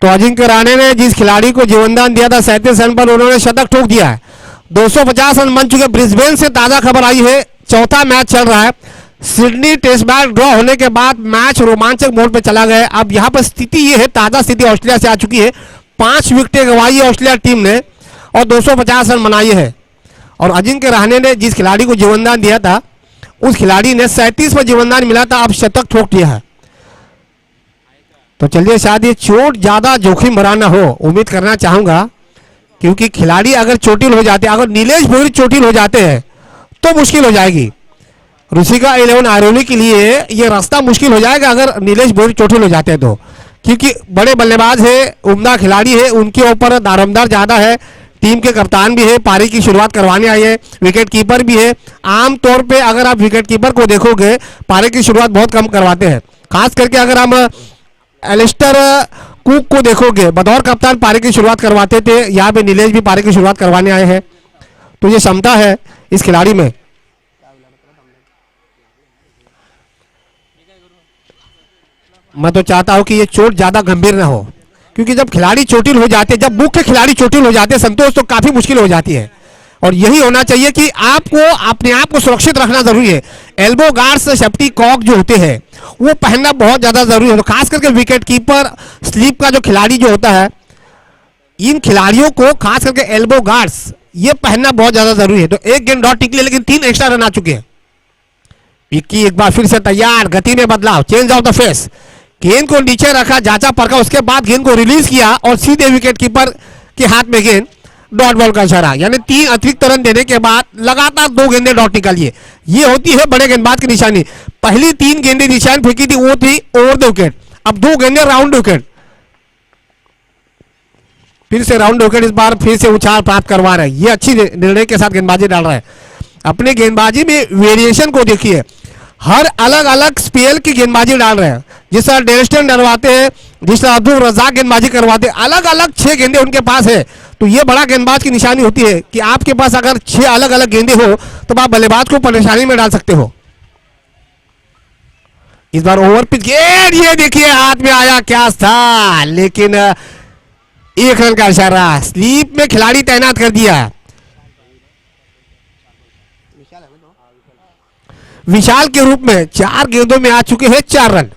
तो अजिंक्य रहाणे ने जिस खिलाड़ी को जीवनदान दिया था 37 रन पर, उन्होंने शतक ठोक दिया है। 250 रन बन चुके। ब्रिस्बेन से ताजा खबर आई है, चौथा मैच चल रहा है। सिडनी टेस्ट मैच ड्रॉ होने के बाद मैच रोमांचक मोड पे चला गया। अब यहां पर स्थिति ये है, ताजा स्थिति ऑस्ट्रेलिया से आ चुकी है। 5 विकेटें गंवाई है ऑस्ट्रेलिया टीम ने और 250 रन बनाए है। और अजिंक्य रहाणे ने जिस खिलाड़ी को जीवनदान दिया था उस खिलाड़ी ने 37 पर जीवनदान मिला था, अब शतक ठोक दिया है। तो चलिए शायद ये चोट ज्यादा जोखिम भरा ना हो, उम्मीद करना चाहूंगा, क्योंकि खिलाड़ी अगर चोटिल हो जाते, अगर नीलेश बोहिर चोटिल हो जाते हैं तो मुश्किल हो जाएगी। ऋषिका 11 आरोली के लिए ये रास्ता मुश्किल हो जाएगा अगर नीलेश बोहिर चोटिल हो जाते हैं तो, क्योंकि बड़े बल्लेबाज है, उम्दा खिलाड़ी है, उनके ऊपर दारोमदार ज्यादा है। टीम के कप्तान भी है, पारी की शुरुआत करवाने आई है, विकेट कीपर भी है। आमतौर पे अगर आप विकेट कीपर को देखोगे पारी की शुरुआत बहुत कम करवाते हैं। खास करके अगर हम एलिस्टर कुक को देखोगे, बतौर कप्तान पारी की शुरुआत करवाते थे। यहाँ पे नीलेश भी पारी की शुरुआत करवाने आए हैं। तो ये क्षमता है इस खिलाड़ी में। मैं तो चाहता हूं कि ये चोट ज्यादा गंभीर ना हो, क्योंकि जब खिलाड़ी चोटिल हो जाते, जब मुख्य खिलाड़ी चोटिल हो जाते संतोष, तो काफी मुश्किल हो जाती है। और यही होना चाहिए कि आपको अपने आप को सुरक्षित रखना जरूरी है। एल्बो गार्ड्स, सेफ्टी कॉक जो होते हैं वो पहनना बहुत ज्यादा जरूरी है। तो खास करके विकेट कीपर, स्लीप का जो खिलाड़ी जो होता है, इन खिलाड़ियों को खास करके एल्बो गार्ड्स ये पहनना बहुत ज्यादा जरूरी है। तो एक गेंद डॉट टिकली, लेकिन 3 एक्स्ट्रा रन आ चुके हैं। विक्की एक बार फिर से तैयार, गति में बदलाव, चेंज ऑफ द फेस, गेंद को नीचे रखा, जांचा परखा, उसके बाद गेंद को रिलीज किया और सीधे विकेट कीपर के हाथ में गेंद, डॉट बॉल का इशारा। यानी 3 अतिरिक्त रन देने के बाद लगातार 2 गेंदें डॉट निकालिए। ये होती है बड़े गेंदबाज की निशानी। पहली 3 गेंदें निशान फेंकी थी, वो थी ओवर द विकेट। अब 2 गेंदें राउंड विकेट, फिर से राउंड विकेट, इस बार फिर से उछाल प्राप्त करवा रहे हैं। ये अच्छी निर्णय के साथ गेंदबाजी डाल रहा है। अपने गेंदबाजी में वेरिएशन को देखिए, हर अलग अलग स्पेल की गेंदबाजी डाल रहे हैं। जिस तरह डेरेस्टन डलवाते हैं, जिस तरह अब्दुल रजाक गेंदबाजी करवाते हैं, अलग अलग 6 गेंदें उनके पास है। तो ये बड़ा गेंदबाज की निशानी होती है कि आपके पास अगर 6 अलग अलग गेंदें हो तो आप बल्लेबाज को परेशानी में डाल सकते हो। इस बार ओवर पिच गेंद, ये देखिए हाथ में आया क्या था, लेकिन 1 रन का इशारा, स्लीप में खिलाड़ी तैनात कर दिया। विशाल के रूप में 4 गेंदों में आ चुके हैं 4 रन।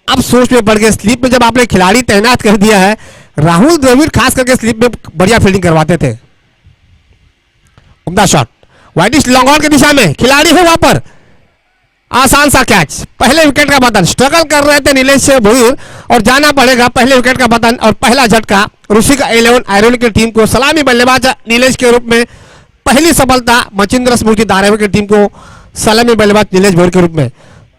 अब सोच में पड़ गए, स्लीप में जब आपने खिलाड़ी तैनात कर दिया है। राहुल द्रविड़ खास करके स्लीप में बढ़िया फील्डिंग करवाते थे। उम्दा शॉट, वाइडिश लॉन्ग ऑन की दिशा में, खिलाड़ी है वहां पर, आसान सा कैच, पहले विकेट का पतन। स्ट्रगल कर रहे थे नीलेश बोहिर और जाना पड़ेगा पहले विकेट का पतन और पहला झटका ऋषिका 11 आयरलैंड की टीम को। सलामी बल्लेबाज नीलेश के रूप में पहली सफलता मचिंद्र स्मृति धारावी की टीम को, सलामी बल्लेबाज नीलेश बोहिर के रूप में।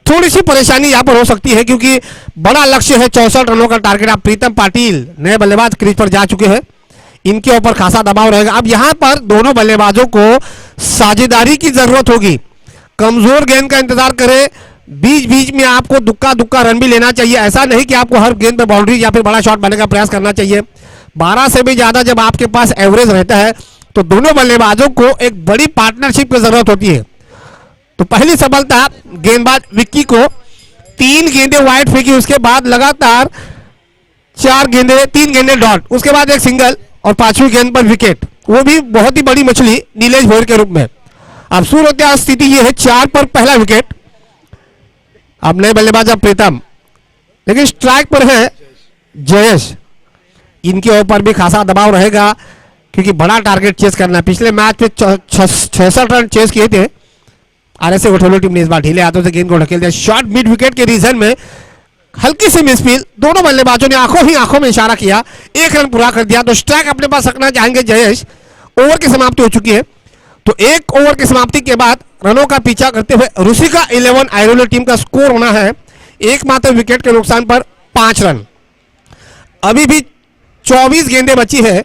थोड़ी सी परेशानी यहां पर हो सकती है क्योंकि बड़ा लक्ष्य है, 64 रनों का टारगेट। आप प्रीतम पाटिल नए बल्लेबाज क्रीज पर जा चुके हैं, इनके ऊपर खासा दबाव रहेगा। अब यहां पर दोनों बल्लेबाजों को साझेदारी की जरूरत होगी। कमजोर गेंद का इंतजार करें, बीच बीच में आपको दुक्का दुक्का रन भी लेना चाहिए। ऐसा नहीं कि आपको हर गेंद पे बाउंड्री या फिर बड़ा शॉट बनाने का प्रयास करना चाहिए। 12 से भी ज्यादा जब आपके पास एवरेज रहता है तो दोनों बल्लेबाजों को एक बड़ी पार्टनरशिप की जरूरत होती है। तो पहली सफलता गेंदबाज विक्की को, 3 गेंदें वाइड फेंकी, उसके बाद लगातार 4 गेंदे 3 गेंदे डॉट, उसके बाद एक सिंगल और 5वीं गेंद पर विकेट, वो भी बहुत ही बड़ी मछली नीलेश भोयर के रूप में। अब सूरत स्थिति ये है 4 पर पहला विकेट। अब नए बल्लेबाज अब प्रीतम, लेकिन स्ट्राइक पर है जयेश। इनके ऊपर भी खासा दबाव रहेगा क्योंकि बड़ा टारगेट चेस करना है। पिछले मैच में 66 रन चेस किए थे आरएस गोठोलो टीम ने, इस बार ढीले हाथों से गेंद को ढकेल दिया। शॉर्ट मिड विकेट के रीजन में हल्की सी मिसफील, दोनों बल्लेबाजों ने आंखों में इशारा किया, 1 रन पूरा कर दिया। तो स्ट्राइक अपने पास रखना चाहेंगे जयेश। ओवर की समाप्ति हो चुकी है, तो 1 ओवर की समाप्ति के बाद रनों का पीछा करते हुए रुसिका 11 आयरोले टीम का स्कोर होना है एकमात्र विकेट के नुकसान पर 5 रन। अभी भी 24 गेंदें बची है,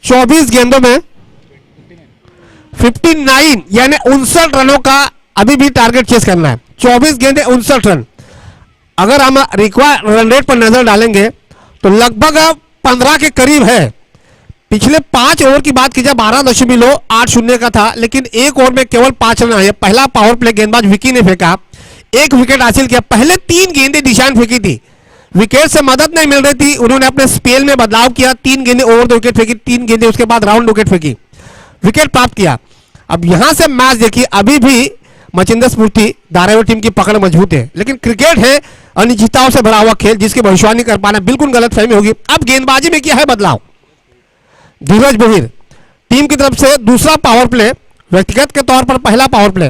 24 गेंदों में 59 यानी 59 रनों का अभी भी टारगेट चेस करना है। 24 गेंदें 59 रन। अगर हम रिक्वायर्ड रन रेट पर नजर डालेंगे तो लगभग 15 के करीब है। पिछले 5 ओवर की बात की जाए 12.80 का था, लेकिन 1 ओवर में केवल 5 रन आए। पहला पावर प्ले गेंदबाज विकी ने फेंका, 1 विकेट हासिल किया। पहले 3 गेंदें दिशान फेंकी थी, विकेट से मदद नहीं मिल रही थी, उन्होंने अपने स्पेल में बदलाव किया, 3 गेंदें ओवर द विकेट फेंकी, 3 गेंदें उसके बाद राउंड विकेट फेंकी, विकेट प्राप्त किया। अब यहां से मैच देखिए, अभी भी मचिंदर स्मृति धारावी टीम की पकड़ मजबूत है, लेकिन क्रिकेट है अनिश्चितताओं से भरा हुआ खेल, जिसकी भविष्यवाणी कर पाना बिल्कुल गलत फहमी होगी। अब गेंदबाजी में क्या है बदलाव? धीरज बोहिर टीम की तरफ से दूसरा पावर प्ले, व्यक्तिगत के तौर पर पहला पावर प्ले।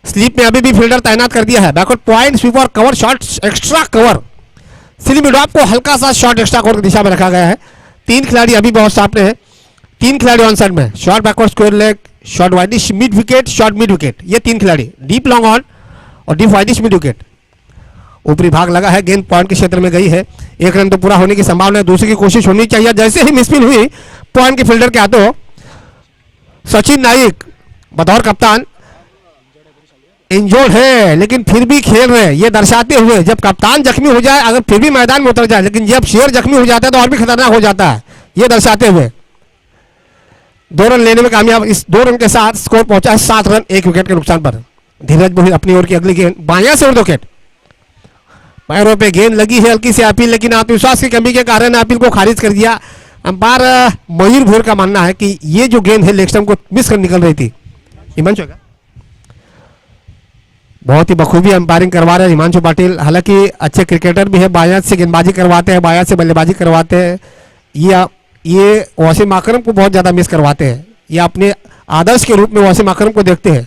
स्लीप में अभी भी फील्डर तैनात कर दिया है। बैकवर्ड पॉइंट, स्वीप और cover shot, extra cover, slip mid-off को हल्का सा शॉट एक्स्ट्रा कवर की दिशा में रखा गया है। 3 खिलाड़ी अभी बहुत सामने हैं, 3 खिलाड़ी ऑन साइड में, short backward square leg, short widish mid wicket, short mid wicket, ये 3 खिलाड़ी, डीप लॉन्ग ऑन और डीप वाइडिश मिड विकेट। ऊपरी भाग लगा है, गेंद पॉइंट के क्षेत्र में गई है, 1 रन तो पूरा होने की संभावना है, दूसरे की कोशिश होनी चाहिए। जैसे ही मिसफील हुई पॉइंट के फील्डर के हाथों, सचिन नाइक बतौर कप्तान इंजोर्ड है लेकिन फिर भी खेल रहे हैं, ये दर्शाते हुए जब कप्तान जख्मी हो जाए अगर फिर भी मैदान में उतर जाए, लेकिन जब शेर जख्मी हो जाता है तो और भी खतरनाक हो जाता है, ये दर्शाते हुए 2 रन लेने में कामयाब। इस 2 रन के साथ स्कोर पहुंचा है 7 रन 1 विकेट के नुकसान पर। धीरज बोहिर अपनी ओर की अगली गेंद बायां से उड़ विकेट, पैरों पे गेंद लगी है, हल्की सी अपील, लेकिन आत्मविश्वास की कमी के कारण अपील को खारिज कर दिया। अंपायर मयूर भोर का मानना है कि ये जो गेंद है लेग स्टंप को मिस कर निकल रही थी। हिमांशु बहुत ही बखूबी अंपायरिंग करवा रहे हैं हिमांशु पाटिल, हालांकि अच्छे क्रिकेटर भी है, बायां से गेंदबाजी करवाते हैं, बायां से बल्लेबाजी करवाते हैं। ये वसीम अकरम को बहुत ज्यादा मिस करवाते हैं, ये अपने आदर्श के रूप में वसीम अकरम को देखते हैं।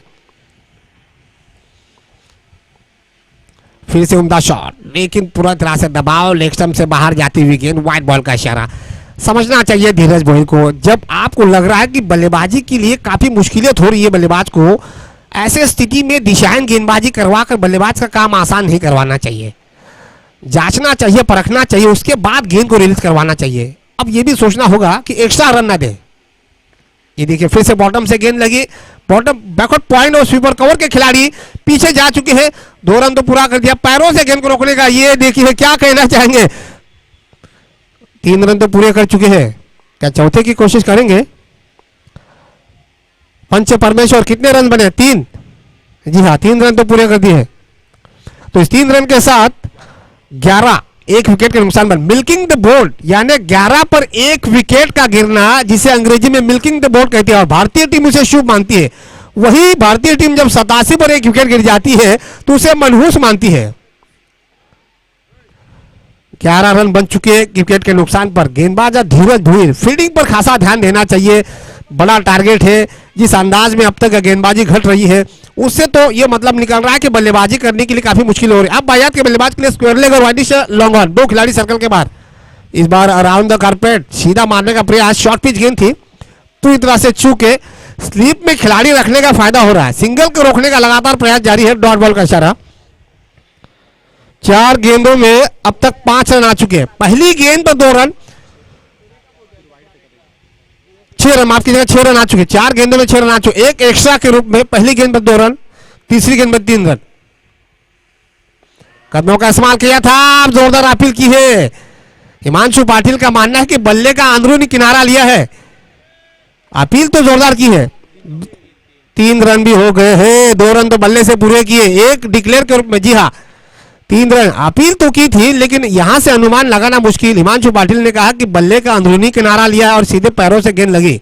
फिर से उम्दा शॉट, लेकिन पूरा तरह से दबाव, लेग स्टंप से बाहर जाती हुई गेंद, व्हाइट बॉल का इशारा। समझना चाहिए धीरज बोहिर को, जब आपको लग रहा है कि बल्लेबाजी के लिए काफी मुश्किलें हो रही है बल्लेबाज को, ऐसे स्थिति में दिशाहीन गेंदबाजी करवाकर बल्लेबाज का काम आसान नहीं करवाना चाहिए। जांचना चाहिए, परखना चाहिए, उसके बाद गेंद को रिलीज करवाना चाहिए। अब ये भी सोचना होगा कि एक्स्ट्रा रन ना दे। ये देखिए फिर से बॉटम से गेंद लगी, बॉटम बैकवर्ड पॉइंट और स्वीपर कवर के खिलाड़ी पीछे जा चुके हैं, 2 रन तो पूरा कर दिया, पैरों से गेंद को रोकने का ये देखिए क्या कहना चाहेंगे। 3 रन तो पूरे कर चुके हैं, क्या चौथे की कोशिश करेंगे? पंच परमेश्वर कितने रन बने? 3। जी हाँ, 3 रन तो पूरे कर दिए हैं। तो इस 3 रन के साथ 11 1 विकेट के नुकसान पर मिल्किंग द बोर्ड, यानी 11 पर 1 विकेट का गिरना, जिसे अंग्रेजी में मिल्किंग द बोर्ड कहते हैं और भारतीय टीम उसे शुभ मानती है। वही भारतीय टीम जब 87 पर 1 विकेट गिर जाती है तो उसे मनहूस मानती है। 11 रन बन चुके विकेट के नुकसान पर। गेंदबाज धीरज बोहिर, फील्डिंग पर खासा ध्यान देना चाहिए, बड़ा टारगेट है। जिस अंदाज में अब तक गेंदबाजी घट रही है उससे तो ये मतलब निकल रहा है कि बल्लेबाजी करने के लिए काफी मुश्किल हो रही है। अब बायात के बल्लेबाज के लिए स्क्वायर लेग और वाइडिश लॉन्ग ऑन, 2 खिलाड़ी सर्कल के बाहर। इस बार अराउंड द कारपेट सीधा मारने का प्रयास, शॉर्ट पिच गेंद थी, पूरी तरह से चूके। स्लीप में खिलाड़ी रखने का फायदा हो रहा है, सिंगल को रोकने का लगातार प्रयास जारी है, डॉट बॉल का इशारा। 4 गेंदों में अब तक 5 रन आ चुके हैं। पहली गेंद पर 2 रन, 6 रन, माफ कीजिएगा 6 रन आ चुके, 4 गेंदों में 6 रन आ चुके, 1 एक्स्ट्रा के रूप में। पहली गेंद पर 2 रन, तीसरी गेंद पर 3 रन। कदमों का इस्तेमाल किया था, जोरदार अपील की है। हिमांशु पाटिल का मानना है कि बल्ले का अंदरूनी किनारा लिया है, अपील तो जोरदार की है। 3 रन भी हो गए हैं, 2 रन तो बल्ले से पूरे किए, 1 डिक्लेयर के रूप में। जी हाँ, 3 रन अपील तो की थी, लेकिन यहां से अनुमान लगाना मुश्किल। हिमांशु पाटिल ने कहा कि बल्ले का अंदरूनी किनारा लिया और सीधे पैरों से गेंद लगी,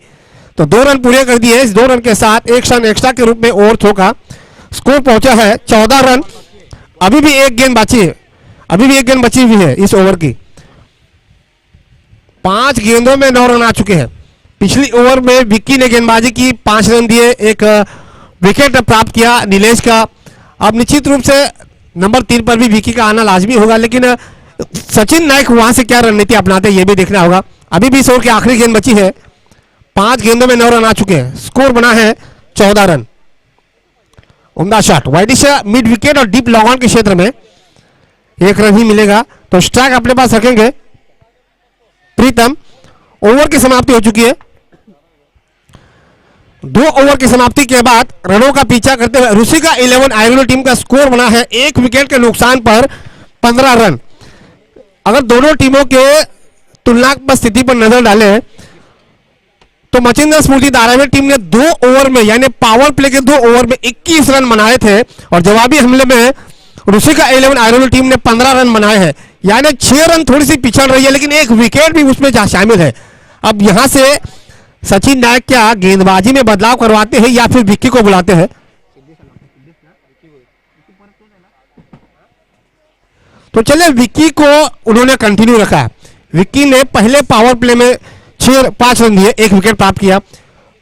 तो 2 रन पूरे कर दिए। इस 2 रन के साथ 1 रन एक्स्ट्रा के रूप में ओवर थ्रो का स्कोर पहुंचा है 14 रन। अभी भी एक गेंद बची है, अभी भी एक गेंद बची हुई है इस ओवर की। 5 गेंदों में 9 रन आ चुके हैं। पिछली ओवर में विक्की ने गेंदबाजी की, 5 रन दिए, एक विकेट प्राप्त किया नीलेश का। अब निश्चित रूप से नंबर 3 पर भी विक्की का आना लाजमी होगा, लेकिन सचिन नायक वहां से क्या रणनीति अपनाते ये भी देखना होगा। अभी भी इस ओवर की आखिरी गेंद बची है, 5 गेंदों में 9 रन आ चुके हैं, स्कोर बना है 14 रन। उम्दा शॉट वाइडिश मिड विकेट और डीप लॉन्ग ऑन के क्षेत्र में 1 रन ही मिलेगा, तो स्ट्राइक अपने पास रखेंगे प्रीतम। ओवर की समाप्ति हो चुकी है। 2 ओवर की समाप्ति के बाद रनों का पीछा करते हुए रूसिका 11 आयरलैंड टीम का स्कोर बना है 1 विकेट के नुकसान पर 15 रन। अगर दोनों टीमों के तुलनात्मक स्थिति पर नजर डालें तो मचिंद्र स्मृति धारावी टीम ने 2 ओवर में यानी पावर प्ले के 2 ओवर में 21 रन बनाए थे, और जवाबी हमले में रूसिका 11 आयरलैंड टीम ने 15 रन बनाए हैं, यानी 6 रन थोड़ी सी पिछड़ रही है, लेकिन 1 विकेट भी उसमें शामिल है। अब यहां से सचिन नायक क्या गेंदबाजी में बदलाव करवाते हैं या फिर विक्की को बुलाते हैं? तो चलिए विक्की को उन्होंने कंटिन्यू रखा। विक्की ने पहले पावर प्ले में 5 रन दिए, 1 विकेट प्राप्त किया,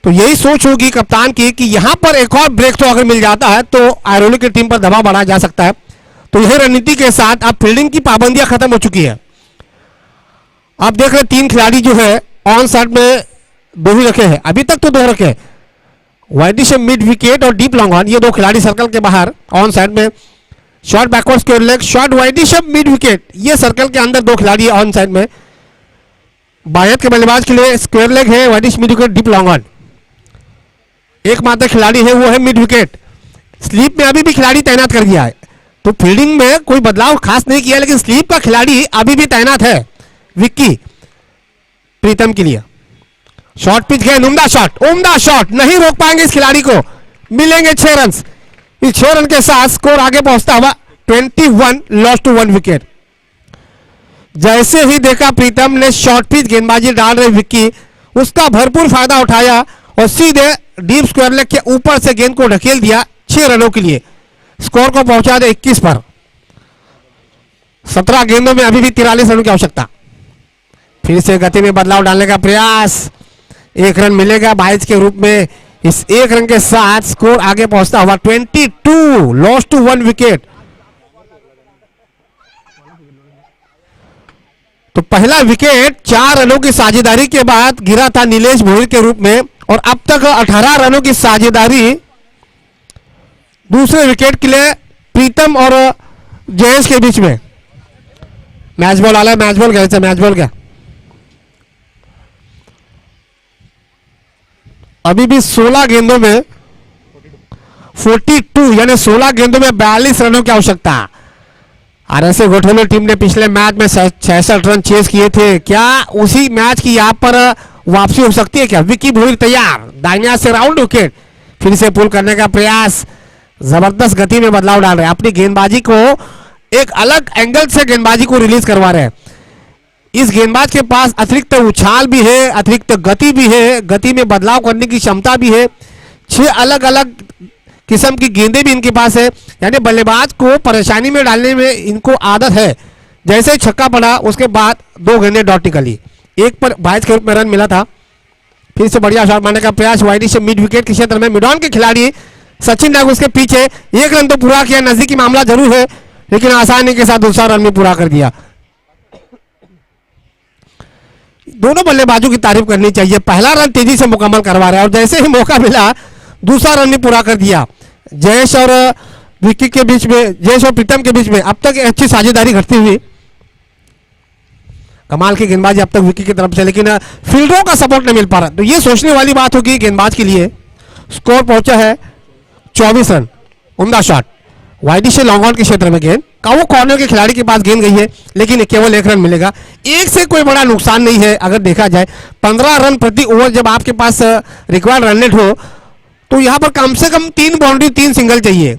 तो यही सोच होगी कप्तान की कि यहां पर एक और ब्रेक थ्रो अगर मिल जाता है तो आयरलैंड की टीम पर दबाव बढ़ाया जा सकता है। तो यही रणनीति के साथ अब फील्डिंग की पाबंदियां खत्म हो चुकी है। आप देख रहे 3 खिलाड़ी जो है ऑन साइड में 2 ही रखे हैं, अभी तक तो 2 रखे हैं। वाइडिश मिड विकेट और डीप लॉन्ग ऑन, ये 2 खिलाड़ी सर्कल के बाहर ऑन साइड में। Short backward square leg, short widish mid wicket, ये सर्कल के अंदर 2 खिलाड़ी ऑन साइड में। बायत के बल्लेबाज के लिए स्क्वायर लेग है, widish mid wicket, deep long on. एकमात्र खिलाड़ी है वो है मिड विकेट। स्लीप में अभी भी खिलाड़ी तैनात कर दिया है, तो फील्डिंग में कोई बदलाव खास नहीं किया, लेकिन स्लीप का खिलाड़ी अभी भी तैनात है विक्की प्रीतम के लिए। शॉर्ट पिच गए, उम्दा शॉट नहीं रोक पाएंगे इस खिलाड़ी को, मिलेंगे 6 रन। इस 6 रन के साथ स्कोर आगे पहुंचता हुआ 21, लॉस्ट टू 1 विकेट। जैसे ही देखा प्रीतम ने शॉर्ट पिच गेंदबाजी डाल रहे विक्की, उसका भरपूर फायदा उठाया और सीधे डीप स्क्वायर लेग के ऊपर से गेंद को ढकेल दिया 6 रनों के लिए। स्कोर को पहुंचा दे 21 पर। 17 गेंदों में अभी भी 43 रनों की आवश्यकता। फिर से गति में बदलाव डालने का प्रयास, 1 रन मिलेगा 22 के रूप में। इस 1 रन के साथ स्कोर आगे पहुंचता हुआ 22, लॉस्ट टू 1 विकेट। तो पहला विकेट 4 रनों की साझेदारी के बाद गिरा था नीलेश भोईर के रूप में, और अब तक 18 रनों की साझेदारी दूसरे विकेट के लिए प्रीतम और जयेश के बीच में। मैच बॉल आला, मैच बॉल गया, मैच बॉल गया। अभी भी 16 गेंदों में 42 यानी 16 गेंदों में 42 रनों की आवश्यकता। आरएसए गोठोले टीम ने पिछले मैच में 66 रन चेस किए थे, क्या उसी मैच की यहां पर वापसी हो सकती है क्या? विक्की भोईर तैयार, दाहिने हाथ से राउंड विकेट, फिर से पुल करने का प्रयास, जबरदस्त गति में बदलाव डाल रहे हैं, अपनी गेंदबाजी को एक अलग एंगल से गेंदबाजी को रिलीज करवा रहे हैं। इस गेंदबाज के पास अतिरिक्त उछाल भी है, अतिरिक्त गति भी है, गति में बदलाव करने की क्षमता भी है। 6 अलग अलग किस्म की गेंदें भी इनके पास है, यानी बल्लेबाज को परेशानी में डालने में इनको आदत है। जैसे ही छक्का पड़ा उसके बाद 2 गेंदें डॉट निकली, 1 पर 22 के रूप में रन मिला था। फिर से बढ़िया शॉट मारने का प्रयास, वाइडी से मिड विकेट के क्षेत्र में मिडॉन के खिलाड़ी सचिन नायक उसके पीछे, 1 रन तो पूरा किया, नजदीकी मामला जरूर है, लेकिन आसानी के साथ दूसरा रन भी पूरा कर दिया। दोनों बल्लेबाजों की तारीफ करनी चाहिए, पहला रन तेजी से मुकम्मल करवा रहा है और जैसे ही मौका मिला दूसरा रन भी पूरा कर दिया। जयेश और विक्की के बीच में, जयेश और प्रीतम के बीच में अब तक अच्छी साझेदारी घटती हुई, कमाल की गेंदबाजी अब तक विक्की की तरफ से, लेकिन फील्डरों का सपोर्ट नहीं मिल पा रहा। तो ये सोचने वाली बात होगी गेंदबाज के लिए। स्कोर पहुंचा है 24 रन। उम्दा शॉट, वाइडी से लॉन्ग ऑन के क्षेत्र में गेंद का, वो कॉर्नर के खिलाड़ी के पास गेंद गई है, लेकिन केवल 1 रन मिलेगा। 1 से कोई बड़ा नुकसान नहीं है अगर देखा जाए। 15 रन प्रति ओवर जब आपके पास रिक्वायर्ड रन रेट हो, तो यहां पर कम से कम 3 बाउंड्री 3 सिंगल चाहिए।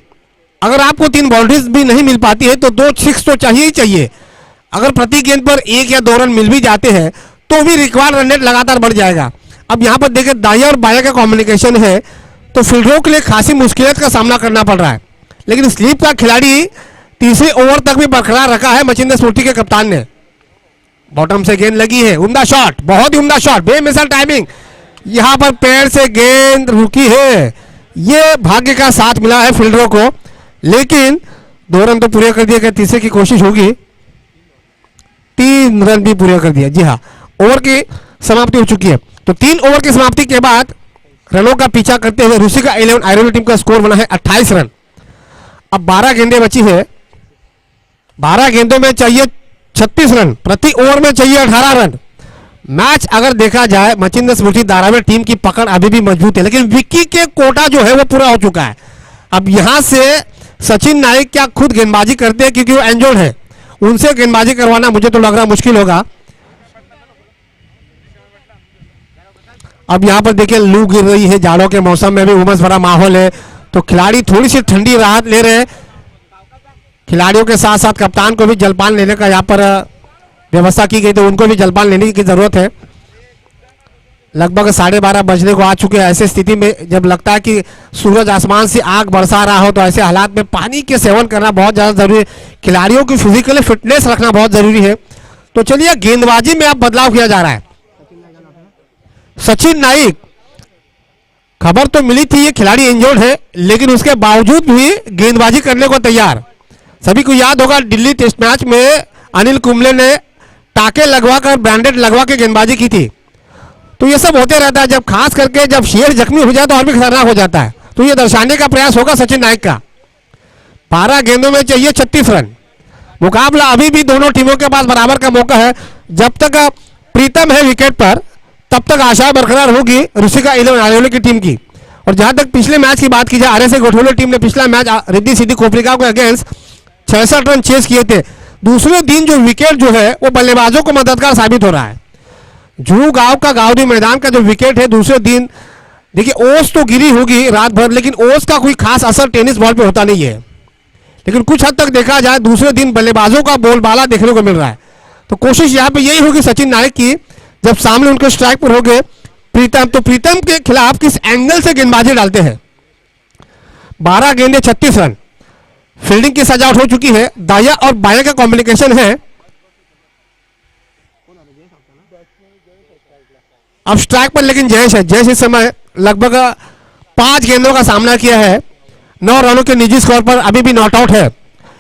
अगर आपको 3 बाउंड्रीज भी नहीं मिल पाती है तो 2 6 तो चाहिए ही चाहिए। अगर प्रति गेंद पर 1 या 2 रन मिल भी जाते हैं तो भी रिक्वायर्ड रन रेट लगातार बढ़ जाएगा। अब यहां पर देखिए दाएं और बाएं का कॉम्बिनेशन है तो फील्डरों के लिए खासी मुश्किलात का सामना करना पड़ रहा है, लेकिन स्लीप का खिलाड़ी तीसरे ओवर तक भी बरकरार रखा है मचिंदर स्फूर्ति के कप्तान ने। बॉटम से गेंद लगी है, उम्दा शॉट, बहुत ही उम्दा शॉट, बेमिसाल टाइमिंग। यहां पर पैर से गेंद रुकी है, ये भाग्य का साथ मिला है फील्डरों को, लेकिन 2 रन तो पूरे कर दिए गए। तीसरे की कोशिश होगी, 3 रन भी पूरे कर दिया। जी हाँ, ओवर की समाप्ति हो चुकी है। तो 3 ओवर की समाप्ति के बाद रनों का पीछा करते हुए रूसी का 11 आयरलैंड टीम का स्कोर बना है 28 रन। अब 12 गेंदें बची है, 12 गेंदों में चाहिए 36 रन, प्रति ओवर में चाहिए 18 रन। मैच अगर देखा जाए मचिंदर स्मृति धारावी टीम की पकड़ अभी भी मजबूत है, लेकिन विक्की के कोटा जो है वो पूरा हो चुका है। अब यहां से सचिन नाइक क्या खुद गेंदबाजी करते हैं, क्योंकि वो इंजर्ड है, उनसे गेंदबाजी करवाना मुझे तो लग रहा मुश्किल होगा। अब यहां पर देखिए लू गिर रही है, जाड़ों के मौसम में भी उमस भरा माहौल है, तो खिलाड़ी थोड़ी सी ठंडी राहत ले रहे हैं। खिलाड़ियों के साथ साथ कप्तान को भी जलपान लेने का यहाँ पर व्यवस्था की गई, तो उनको भी जलपान लेने की जरूरत है। लगभग 12:30 बजने को आ चुके हैं। ऐसे स्थिति में जब लगता है कि सूरज आसमान से आग बरसा रहा हो, तो ऐसे हालात में पानी के सेवन करना बहुत ज्यादा जरूरी है। खिलाड़ियों की फिजिकली फिटनेस रखना बहुत जरूरी है। तो चलिए गेंदबाजी में अब बदलाव किया जा रहा है। सचिन नाइक, खबर तो मिली थी ये खिलाड़ी इंजर्ड है, लेकिन उसके बावजूद भी गेंदबाजी करने को तैयार। सभी को याद होगा दिल्ली टेस्ट मैच में अनिल कुंबले ने टाके लगवाकर ब्रांडेड लगवा के गेंदबाजी की थी। तो ये सब होते रहता है, जब खास करके जब शेर जख्मी हो जाए तो और भी खतरनाक हो जाता है। तो ये दर्शाने का प्रयास होगा सचिन नाइक का। 12 गेंदों में चाहिए 36 रन। मुकाबला अभी भी दोनों टीमों के पास बराबर का मौका है। जब तक प्रीतम है विकेट पर तब तक आशा बरकरार होगी ऋषिका 11 आयोले की टीम की। और जहां तक पिछले मैच की बात की जाए, आरएसए गोठोले टीम ने पिछला मैच रिद्धि सिद्धि कोपरिका के अगेंस्ट 66 रन चेस किए थे। दूसरे दिन जो विकेट जो है वो बल्लेबाजों को मददगार साबित हो रहा है। जुहू गांव का गांधी मैदान का जो विकेट है दूसरे दिन, देखिए ओस तो गिरी होगी रात भर, लेकिन ओस का कोई खास असर टेनिस बॉल पे होता नहीं है। लेकिन कुछ हद तक देखा जाए दूसरे दिन बल्लेबाजों का बोलबाला देखने को मिल रहा है। तो कोशिश यहाँ पे यही होगी सचिन नाइक की, जब सामने उनके स्ट्राइक पर हो गए प्रीतम, तो प्रीतम के खिलाफ किस एंगल से गेंदबाजी डालते हैं। 12 गेंदे 36 रन। फील्डिंग की सजावट हो चुकी है, दाया और बाया का कॉम्बिनेशन है। अब स्ट्राइक पर लेकिन जयेश है। जयेश इस समय लगभग 5 गेंदों का सामना किया है, 9 रनों के निजी स्कोर पर अभी भी नॉट आउट है।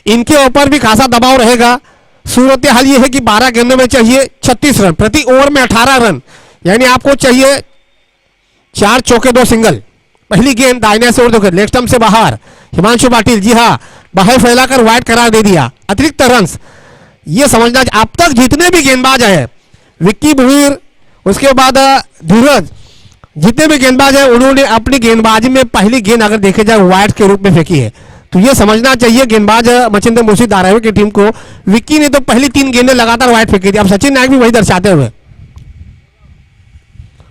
इनके ऊपर भी खासा दबाव रहेगा। सूरत हाल ये है कि 12 गेंदों में चाहिए 36 रन, प्रति ओवर में 18 रन, यानी आपको चाहिए 4 चौके 2 सिंगल। पहली गेंद दाहिने से और लेग स्टंप से बाहर, हिमांशु पाटिल, जी हाँ, बाहर फैलाकर वाइड करार दे दिया। अतिरिक्त रन्स, ये समझना अब तक जितने भी गेंदबाज है, विक्की भुईर, उसके बाद धीरज, जितने भी गेंदबाज है उन्होंने अपनी गेंदबाजी में पहली गेंद अगर देखे जाए वाइड के रूप में फेंकी है। तो ये समझना चाहिए गेंदबाज मचिंदर मुर्शिद धारावी की टीम को, विक्की ने तो पहली 3 गेंदें लगातार वाइड फेंकी थी। अब सचिन नाइक भी वही दर्शाते हुए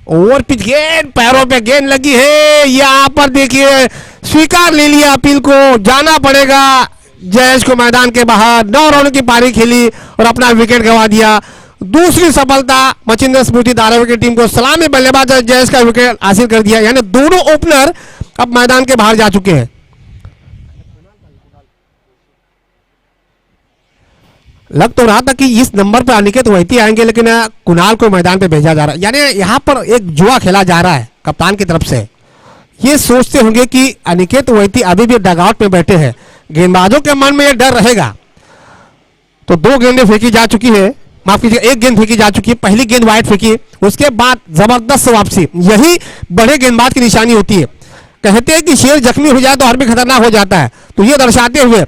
ओवर पिच गेंद, पैरों पे गेंद लगी है। यहां पर देखिए स्वीकार ले लिया अपील को, जाना पड़ेगा जयेश को मैदान के बाहर। 9 रनों की पारी खेली और अपना विकेट गंवा दिया। दूसरी सफलता मचिंदर स्मृति धारावी की टीम को, सलामी बल्लेबाज जयेश का विकेट हासिल कर दिया, यानी दोनों ओपनर अब मैदान के बाहर जा चुके हैं। लग तो रहा था कि इस नंबर पर अनिकेत वैती आएंगे, लेकिन कुणाल को मैदान पे भेजा जा रहा है, यानी यहां पर एक जुआ खेला जा रहा है कप्तान की तरफ से। ये सोचते होंगे कि अनिकेत वैती अभी भी डगआउट में बैठे हैं, गेंदबाजों के मन में यह डर रहेगा। तो 2 गेंदें फेंकी जा चुकी है, माफ कीजिए 1 गेंद फेंकी जा चुकी है। पहली गेंद वाइड फेंकी, उसके बाद जबरदस्त वापसी, यही बड़े गेंदबाज की निशानी होती है। कहते हैं कि शेर जख्मी हो जाए तो हर भी खतरनाक हो जाता है, तो ये दर्शाते हुए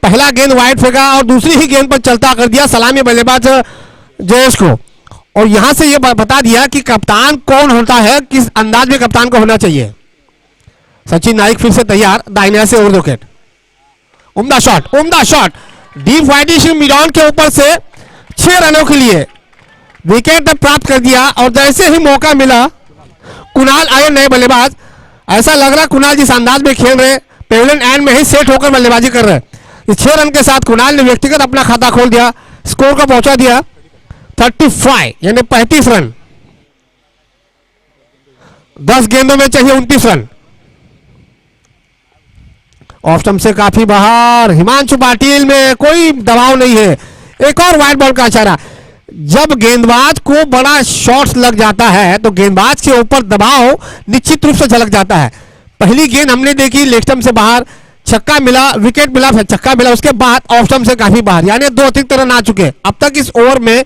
पहला गेंद वाइड फेंका और दूसरी ही गेंद पर चलता कर दिया सलामी बल्लेबाज जयेश को। और यहां से यह बता दिया कि कप्तान कौन होता है, किस अंदाज में कप्तान को होना चाहिए। सचिन नाइक फिर से तैयार, दाहिने से ओवर विकेट, उम्दा शॉट, उम्दा शॉट, डीप वाइडिश मिडॉन के ऊपर से 6 रनों के लिए विकेट प्राप्त कर दिया। और जैसे ही मौका मिला कुणाल आए नए बल्लेबाज, ऐसा लग रहा कुणाल जिस अंदाज में खेल रहे पेविलियन एंड में ही सेट होकर बल्लेबाजी कर रहे हैं। इस 6 रन के साथ कुणाल ने व्यक्तिगत अपना खाता खोल दिया, स्कोर को पहुंचा दिया 35 यानी 35 रन। 10 गेंदों में चाहिए 29 रन। ऑफ स्टंप से काफी बाहर, हिमांशु पाटिल में कोई दबाव नहीं है। एक और वाइड बॉल का इशारा। जब गेंदबाज को बड़ा शॉट्स लग जाता है तो गेंदबाज के ऊपर दबाव निश्चित रूप से झलक जाता है। पहली गेंद हमने देखी लेग स्टंप से बाहर, छक्का मिला, विकेट मिला, फिर छक्का मिला, उसके बाद ऑफ स्टंप से काफी बाहर, यानी 2 अतिरिक्त रन आ चुके। अब तक इस ओवर में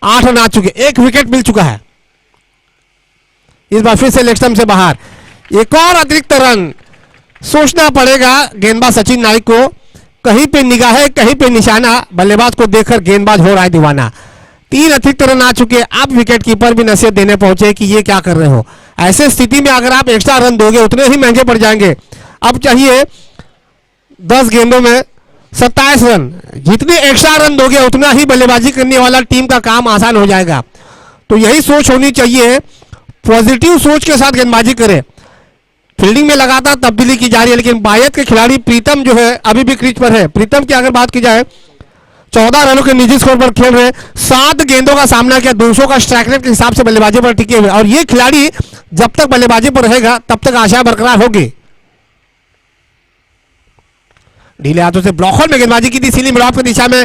8 रन आ चुके, 1 विकेट मिल चुका है। इस बार फिर से लेग स्टंप से बाहर, एक और अतिरिक्त रन। सोचना पड़ेगा गेंदबाज सचिन नाइक को, कहीं पे निगाहें कहीं पे निशाना, बल्लेबाज को देखकर गेंदबाज हो रहा है दीवाना। 3 अतिरिक्त रन आ चुके। अब विकेट कीपर भी नसीहत देने पहुंचे कि ये क्या कर रहे हो। ऐसे स्थिति में अगर आप एक्स्ट्रा रन दोगे उतने ही महंगे पड़ जाएंगे। अब चाहिए 10 गेंदों में 27 रन। जितने एक्स्ट्रा रन दोगे उतना ही बल्लेबाजी करने वाला टीम का काम आसान हो जाएगा। तो यही सोच होनी चाहिए, पॉजिटिव सोच के साथ गेंदबाजी करें। फील्डिंग में लगातार तब्दीली की जा रही है, लेकिन बायत के खिलाड़ी प्रीतम जो है अभी भी क्रीज पर है। प्रीतम की अगर बात की जाए 14 रनों के निजी स्कोर पर खेल रहे, 7 गेंदों का सामना किया, 200 का स्ट्राइक रेट के हिसाब से बल्लेबाजी पर टिके हुए। और ये खिलाड़ी जब तक बल्लेबाजी पर रहेगा तब तक आशा बरकरार होगी। ढीले हाथों से ब्लॉकर में गेंदबाजी की थी, सीली मिडऑफ की दिशा में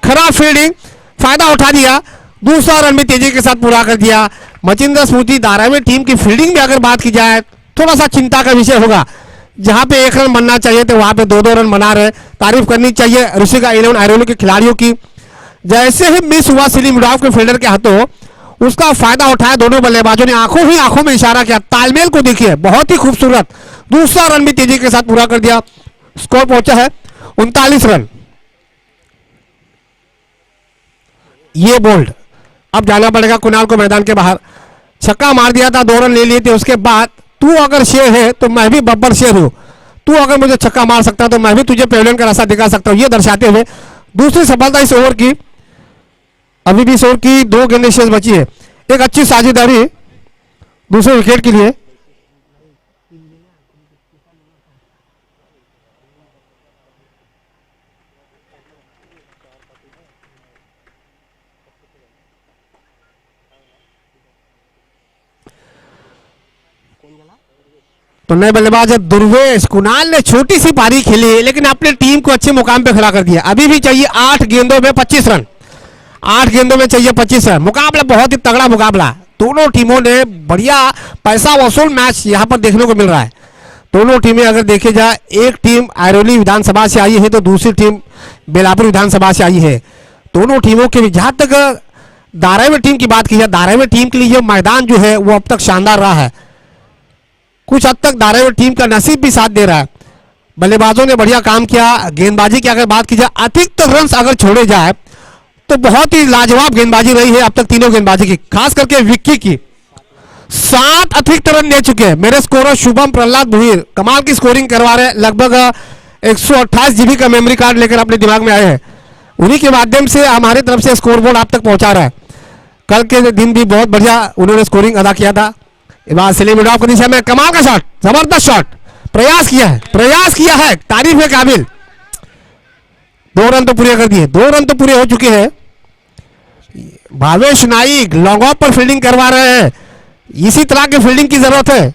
खराब फील्डिंग, फायदा उठा दिया। दूसरा रन भी तेजी के साथ पूरा कर दिया। मचिंदर स्मृति धारावी टीम की फील्डिंग में अगर बात की जाए थोड़ा सा चिंता का विषय होगा। जहां पे 1 रन बनना चाहिए तो वहां पे 2-2 रन बना रहे। तारीफ करनी चाहिए ऋषिका 11 आयरन के खिलाड़ियों की। जैसे ही मिस हुआ सिली मिडऑफ के फील्डर के हाथों, उसका फायदा उठाया दोनों बल्लेबाजों ने। आंखों ही आंखों में इशारा किया, तालमेल को देखिए, बहुत ही खूबसूरत। दूसरा रन भी तेजी के साथ पूरा कर दिया। स्कोर पहुंचा है 39 रन। ये बोल्ड। अब जाना पड़ेगा कुणाल को मैदान के बाहर। छक्का मार दिया था, 2 रन ले लिए थे। उसके बाद तू अगर शेर है तो मैं भी बब्बर शेर हूं, तू अगर मुझे छक्का मार सकता तो मैं भी तुझे पेविलियन का रास्ता दिखा सकता हूं, ये दर्शाते हुए दूसरी सफलता इस ओवर की। अभी भी इस ओवर की 2 गेंदें शेष बची है। एक अच्छी साझेदारी दूसरे विकेट के लिए। तो नए बल्लेबाज है दुर्वेश। कुणाल ने छोटी सी पारी खेली लेकिन अपने टीम को अच्छे मुकाम पे खड़ा कर दिया। अभी भी चाहिए 8 गेंदों में 25 रन। 8 गेंदों में चाहिए 25 रन। मुकाबला बहुत ही तगड़ा मुकाबला। दोनों टीमों ने बढ़िया पैसा वसूल मैच यहां पर देखने को मिल रहा है। दोनों टीमें अगर देखे जाए, एक टीम आयरोली विधानसभा से आई है तो दूसरी टीम बेलापुर विधानसभा से आई है। दोनों टीमों के जहां तक धारावी टीम की बात की जाए, धारावी टीम के लिए मैदान जो है वो अब तक शानदार रहा है। कुछ हद तक धारावी टीम का नसीब भी साथ दे रहा है। बल्लेबाजों ने बढ़िया काम किया। गेंदबाजी की अगर बात की जाए, अतिरिक्त रन अगर छोड़े जाए तो बहुत ही लाजवाब गेंदबाजी रही है अब तक तीनों गेंदबाजी की, खास करके विक्की की। 7 अतिरिक्त रन दे चुके हैं। मेरे स्कोरर शुभम प्रहलाद भुईर कमाल की स्कोरिंग करवा रहे हैं। लगभग 128 जीबी का मेमोरी कार्ड लेकर अपने दिमाग में आए हैं। उन्हीं के माध्यम से हमारी तरफ से स्कोरबोर्ड आप तक पहुंचा रहा है। कल के दिन भी बहुत बढ़िया उन्होंने स्कोरिंग अदा किया था। सिली मिडऑफ की दिशा में कमाल का शॉट, जबरदस्त शॉट, प्रयास किया है, तारीफ के काबिल। 2 रन तो पूरे कर दिए, 2 रन तो पूरे हो चुके हैं। भावेश नाइक लॉन्ग ऑफ पर फील्डिंग करवा रहे हैं। इसी तरह की फील्डिंग की जरूरत है।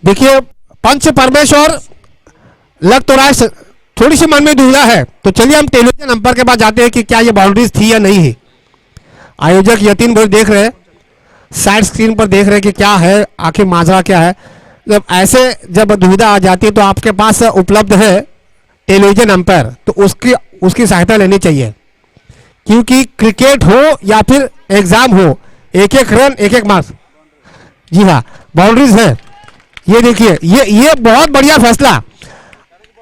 देखिए पंच परमेश्वर लग तो रहा है, थोड़ी सी मन में दुविधा है। तो चलिए हम टेलीविजन अंपायर के पास जाते हैं कि क्या ये बाउंड्रीज थी या नहीं है। आयोजक यतीन भाई देख रहे हैं, साइड स्क्रीन पर देख रहे हैं कि क्या है, आखिर माजरा क्या है। जब दुविधा आ जाती है तो आपके पास उपलब्ध है टेलीविजन अंपायर, तो उसकी सहायता लेनी चाहिए। क्योंकि क्रिकेट हो या फिर एग्जाम हो, 1-1 रन 1-1 मार्क्स। जी हाँ, बाउंड्रीज है। ये देखिए, ये बहुत बढ़िया फैसला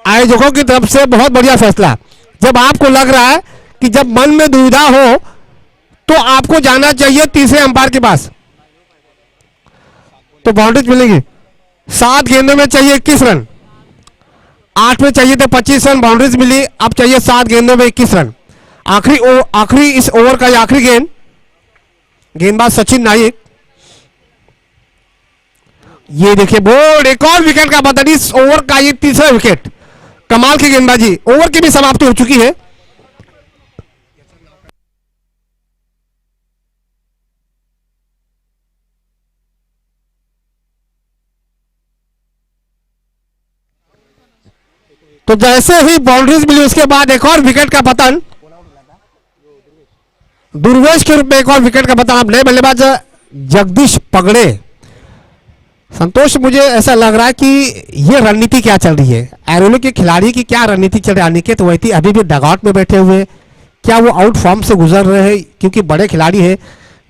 आयोजकों की तरफ से, बहुत बढ़िया फैसला। जब आपको लग रहा है कि जब मन में दुविधा हो तो आपको जाना चाहिए तीसरे अंपायर के पास, तो बाउंड्रीज मिलेगी। 7 गेंदों में चाहिए 21 रन, 8 में चाहिए थे 25 रन, बाउंड्रीज मिली। अब चाहिए 7 गेंदों में 21 रन। आखिरी इस ओवर का आखिरी गेंद, गेंदबाज सचिन नाइक ये देखिए बोल्ड, एक और विकेट का पतन, इस ओवर का ये तीसरा विकेट। कमाल की गेंदबाजी, ओवर की भी समाप्ति हो चुकी है। तो जैसे ही बाउंड्रीज मिली उसके बाद एक और विकेट का पतन, दुर्वेश के रूप में एक और विकेट का पतन। अब नए बल्लेबाज जगदीश पगड़े। संतोष, मुझे ऐसा लग रहा है कि ये रणनीति क्या चल रही है, एरोलो के खिलाड़ी की क्या रणनीति चल रही है? अनिकेत वैती अभी भी डगआउट में बैठे हुए, क्या वो आउट फॉर्म से गुजर रहे हैं? क्योंकि बड़े खिलाड़ी है,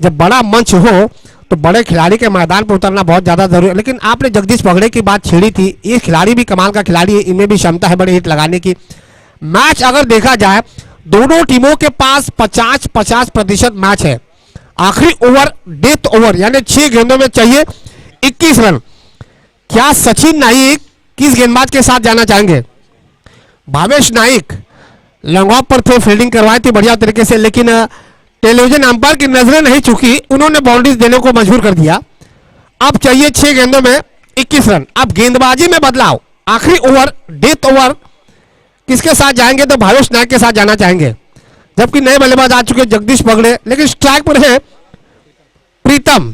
जब बड़ा मंच हो तो बड़े खिलाड़ी के मैदान पर उतरना बहुत ज्यादा जरूरी है। लेकिन आपने जगदीश पगड़े की बात छेड़ी थी, ये खिलाड़ी भी कमाल का खिलाड़ी है, इनमें भी क्षमता है बड़े हिट लगाने की। मैच अगर देखा जाए, दोनों टीमों के पास 50-50% मैच है। आखिरी ओवर डेथ ओवर, यानी 6 गेंदों में चाहिए 21 रन। क्या सचिन नाइक किस गेंदबाज के साथ जाना चाहेंगे? भावेश नाइक लॉन्ग ऑफ पर थे, फील्डिंग करवाई थी बढ़िया तरीके से, लेकिन टेलीविजन अंपायर की नजरें नहीं चुकी, उन्होंने बाउंड्रीज देने को मजबूर कर दिया। अब चाहिए 6 गेंदों में 21 रन। अब गेंदबाजी में बदलाव, आखिरी ओवर डेथ ओवर किसके साथ जाएंगे? तो भावेश नायक के साथ जाना चाहेंगे, जबकि नए बल्लेबाज आ चुके जगदीश पगड़े, लेकिन स्ट्राइक पर है प्रीतम।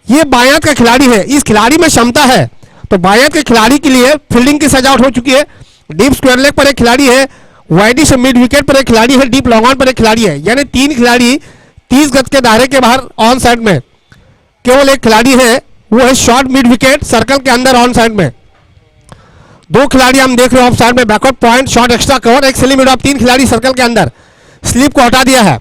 ये बायां का खिलाड़ी है, इस खिलाड़ी में क्षमता है, तो बायां के खिलाड़ी के लिए फील्डिंग की सजावट हो चुकी है। डीप स्क्वायर लेग पर एक खिलाड़ी है, वाइडी से मिड विकेट पर एक खिलाड़ी है, डीप लॉन्ग ऑन पर एक खिलाड़ी है, यानी 3 खिलाड़ी 30 गज के दायरे के बाहर ऑन साइड में। केवल एक खिलाड़ी है, वो है शॉर्ट मिड विकेट सर्कल के अंदर ऑन साइड में। 2 खिलाड़ी हम देख रहे हो ऑफ साइड में, backward point, short extra cover, एक स्लिप मिड ऑफ, 3 खिलाड़ी सर्कल के अंदर। स्लिप को हटा दिया है,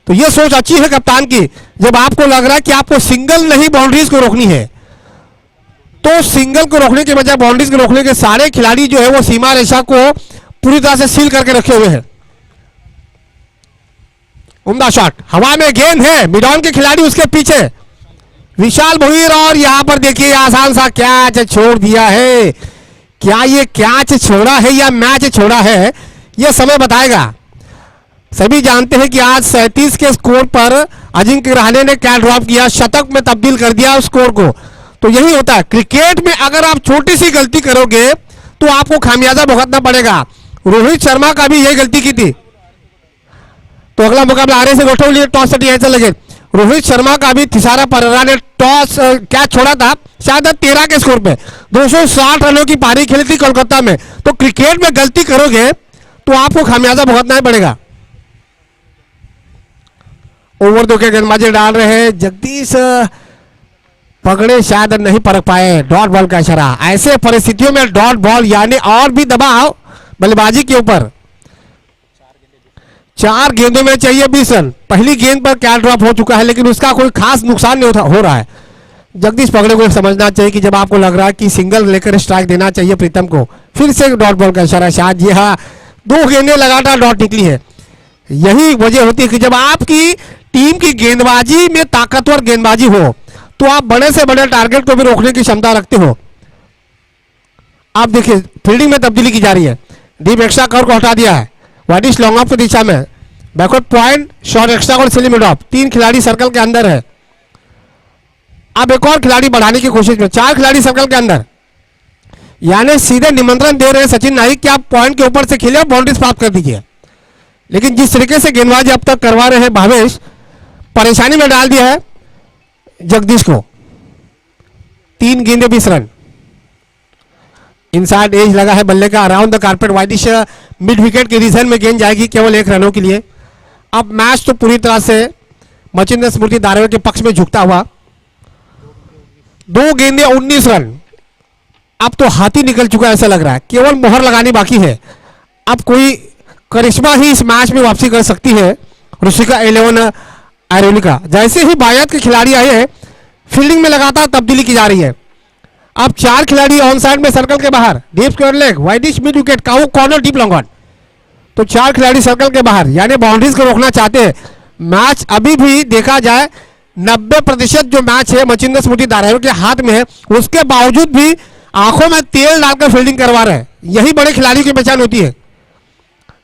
तो ये सोच अच्छी है कप्तान की। जब आपको लग रहा है कि आपको सिंगल नहीं बाउंड्रीज को रोकनी है, तो सिंगल को रोकने के बजाय बाउंड्रीज को रोकने के सारे खिलाड़ी जो है वो सीमा रेखा को पूरी तरह से सील करके रखे हुए हैं। उम्दा शॉट, हवा में गेंद है, मिड ऑन के खिलाड़ी उसके पीछे विशाल भोईर, और यहां पर देखिए आसान सा कैच छोड़ दिया है। क्या ये कैच छोड़ा है या मैच छोड़ा है, ये समय बताएगा। सभी जानते हैं कि आज 37 के स्कोर पर अजिंक्य रहाणे ने कैच ड्रॉप किया, शतक में तब्दील कर दिया उस स्कोर को। तो यही होता है क्रिकेट में, अगर आप छोटी सी गलती करोगे तो आपको खामियाजा भुगतना पड़ेगा। रोहित शर्मा का भी यही गलती की थी। तो अगला मुकाबला आरे से गोठो लिए टॉस सटी ऐसा लगे। रोहित शर्मा का भी थिसारा पररा ने टॉस कैच छोड़ा था, शायद 13 के स्कोर पे 260 रनों की पारी खेली थी कोलकाता में। तो क्रिकेट में गलती करोगे तो आपको खामियाजा भुगतना ही पड़ेगा। ओवर 2 के गेंदबाजी डाल रहे हैं जगदीश पगड़े, शायद नहीं परख पाए डॉट बॉल का इशारा। ऐसे परिस्थितियों में डॉट बॉल यानी और भी दबाव बल्लेबाजी के ऊपर। 4 गेंदों में चाहिए 20 रन। पहली गेंद पर कैच ड्रॉप हो चुका है, लेकिन उसका कोई खास नुकसान नहीं हो रहा है। जगदीश पगड़े को समझना चाहिए कि जब आपको लग रहा है कि सिंगल लेकर स्ट्राइक देना चाहिए प्रीतम को, फिर से डॉट बॉल का इशारा। शायद ये 2 गेंदें लगातार डॉट निकली है। यही वजह होती है कि जब आपकी टीम की गेंदबाजी में ताकतवर गेंदबाजी हो तो आप बड़े से बड़े टारगेट को भी रोकने की क्षमता रखते हो। आप देखिए फील्डिंग में तब्दीली की जा रही है, डीप एक्स्ट्रा कवर को हटा दिया है, वाइडिश लॉन्ग ऑफ की दिशा में, बैकवर्ड पॉइंट, शॉर्ट एक्स्ट्रा और स्लिप मिड ऑफ, 3 खिलाड़ी सर्कल के अंदर है। अब एक और खिलाड़ी बढ़ाने की कोशिश में, 4 खिलाड़ी सर्कल के अंदर, यानी सीधे निमंत्रण दे रहे हैं सचिन नाइक कि आप पॉइंट के ऊपर से खेले और बाउंड्रीज प्राप्त कर दीजिए। लेकिन जिस तरीके से गेंदबाजी अब तक करवा रहे हैं भावेश, परेशानी में डाल दिया है जगदीश को। 3 गेंदे 20 रन। इनसाइड एज लगा है बल्ले का, around the carpet widish mid wicket की रीजन में गेंद जाएगी केवल 1 रनों के लिए। अब मैच तो पूरी तरह से मचिंद्र स्मृति धारावी के पक्ष में झुकता हुआ। 2 गेंदे 19 रन। अब तो हाथी निकल चुका ऐसा लग रहा है, केवल मोहर लगानी बाकी है। अब कोई करिश्मा ही इस मैच में वापसी कर सकती है ऋषिका 11 आयरोलिका। जैसे ही बायत के खिलाड़ी आए हैं, फील्डिंग में लगातार तब्दीली की जा रही है। अब 4 खिलाड़ी ऑन साइड में सर्कल के बाहर, deep square leg, widish mid wicket, cow corner, deep long on. तो 4 खिलाड़ी सर्कल के बाहर, यानी बाउंड्रीज को रोकना चाहते हैं। मैच अभी भी देखा जाए 90% जो मैच है मचिंद्र स्मृति धारावी के हाथ में है, उसके बावजूद भी आंखों में तेल डालकर फील्डिंग करवा रहे हैं। यही बड़े खिलाड़ी की पहचान होती है।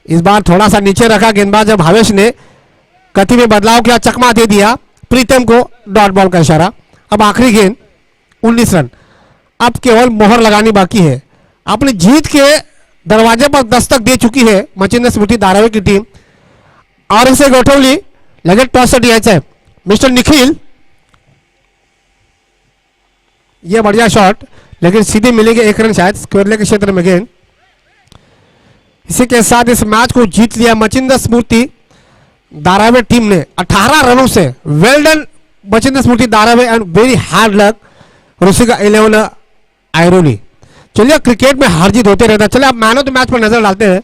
इस बार थोड़ा सा नीचे रखा गेंदबाज भावेश ने, गति में बदलाव किया, चकमा दे दिया प्रीतम को, डॉट बॉल का इशारा। अब आखिरी गेंद 19 रन। अब केवल मोहर लगानी बाकी है। अपनी जीत के दरवाजे पर दस्तक दे चुकी है मच्छिंद्र स्मृति धारावी की टीम। और इसे गोठवली लगेच टॉससाठी यायचं आहे मिस्टर निखिल। ये बढ़िया शॉट लेकिन सीधे मिलेंगे 1 रन शायद स्क्वायर लेग के क्षेत्र में गेंद। इसी के साथ इस मैच को जीत लिया मच्छिंद्र स्मृति धारावी टीम ने 18 रनों से। Well done Machhindra Smriti Dharavi and very hard luck Rishika 11 Airoli. चलिए क्रिकेट में हार जीत होते रहता है। चलिए अब मैन ऑफ द मैच पर नजर डालते हैं।